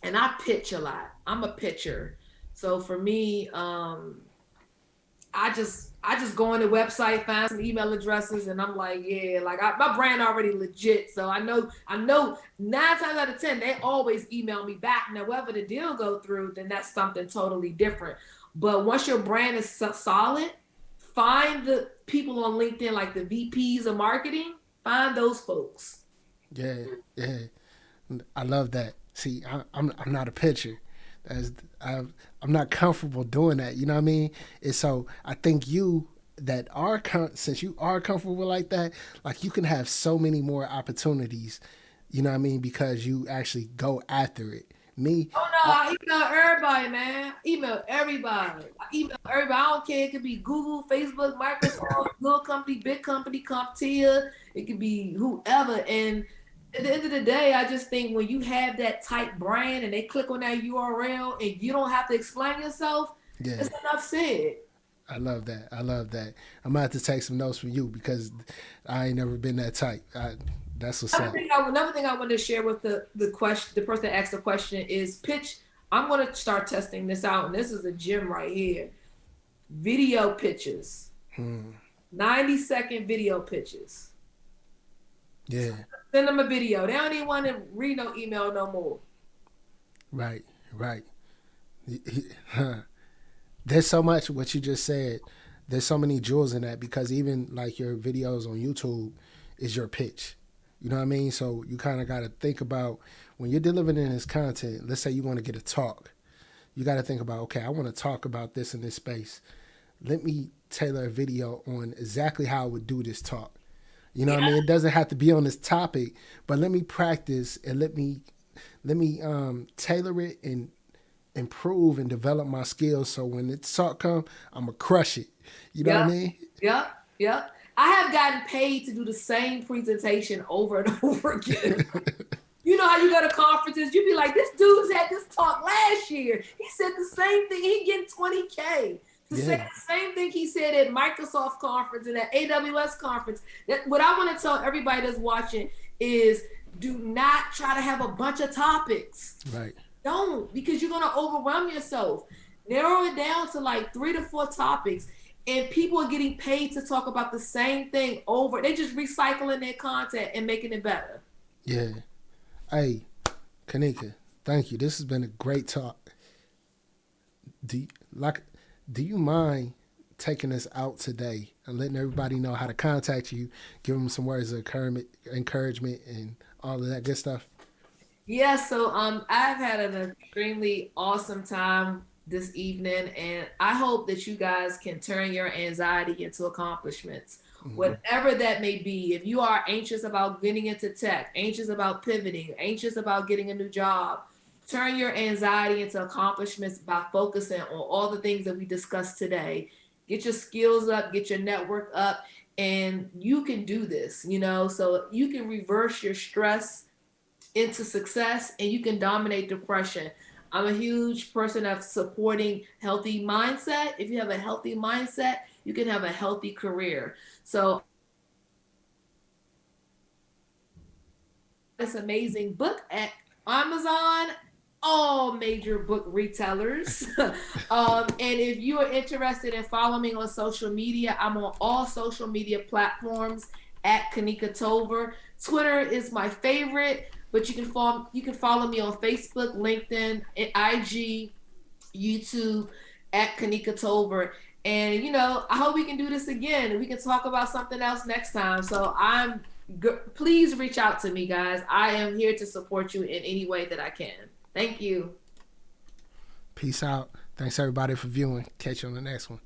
And I pitch a lot. I'm a pitcher. So for me, I just go on the website, find some email addresses, and I'm like, yeah, my brand already legit. So I know 9 times out of 10, they always email me back. Now, whether the deal go through, then that's something totally different. But once your brand is solid, find the people on LinkedIn, like the VPs of marketing, find those folks. Yeah. I love that. See, I'm not a pitcher. I'm not comfortable doing that. You know what I mean? And so I think since you are comfortable like that, like you can have so many more opportunities. You know what I mean? Because you actually go after it. Me, Oh no, I email everybody, man. Email everybody. I don't care. It could be Google, Facebook, Microsoft, little company, big company, CompTIA. It could be whoever. And at the end of the day, I just think when you have that tight brand and they click on that URL and you don't have to explain yourself, yeah, it's enough said. I love that. I'm gonna have to take some notes from you because I ain't never been that tight. That's what's up. Another thing I wanted to share with the person that asked the question is pitch I'm going to start testing this out, and this is a gem right here. Video pitches. 90-second video pitches. Yeah. Send them a video. They don't even want to read no email no more. Right. There's so much what you just said. There's so many jewels in that, because even like your videos on YouTube is your pitch. You know what I mean? So you kind of got to think about when you're delivering this content. Let's say you want to get a talk. You got to think about, okay, I want to talk about this in this space. Let me tailor a video on exactly how I would do this talk. You know what I mean? It doesn't have to be on this topic, but let me practice and let me tailor it and improve and develop my skills. So when the talk comes, I'm going to crush it. You know what I mean? Yep. I have gotten paid to do the same presentation over and over again. You know how you go to conferences, you be like, this dude's had this talk last year. He said the same thing. He getting $20K. To say the same thing he said at Microsoft conference and at AWS conference. What I want to tell everybody that's watching is, do not try to have a bunch of topics. Right. Don't, because you're going to overwhelm yourself. Narrow it down to like 3 to 4 topics. And people are getting paid to talk about the same thing over. They just recycling their content and making it better. Yeah. Hey, Kanika, thank you. This has been a great talk. Do you mind taking us out today and letting everybody know how to contact you, give them some words of encouragement and all of that good stuff? Yeah, so I've had an extremely awesome time this evening, and I hope that you guys can turn your anxiety into accomplishments, whatever that may be. If you are anxious about getting into tech, anxious about pivoting, anxious about getting a new job, turn your anxiety into accomplishments by focusing on all the things that we discussed today. Get your skills up, get your network up, and you can do this, so you can reverse your stress into success, and you can dominate depression. I'm a huge person of supporting healthy mindset. If you have a healthy mindset, you can have a healthy career. So this amazing book at Amazon, all major book retailers. And if you are interested in following me on social media, I'm on all social media platforms at Kanika Tolver. Twitter is my favorite, but you can follow me on Facebook, LinkedIn, IG, YouTube at Kanika Tolver. And I hope we can do this again. We can talk about something else next time. So please reach out to me, guys. I am here to support you in any way that I can. Thank you. Peace out. Thanks everybody for viewing. Catch you on the next one.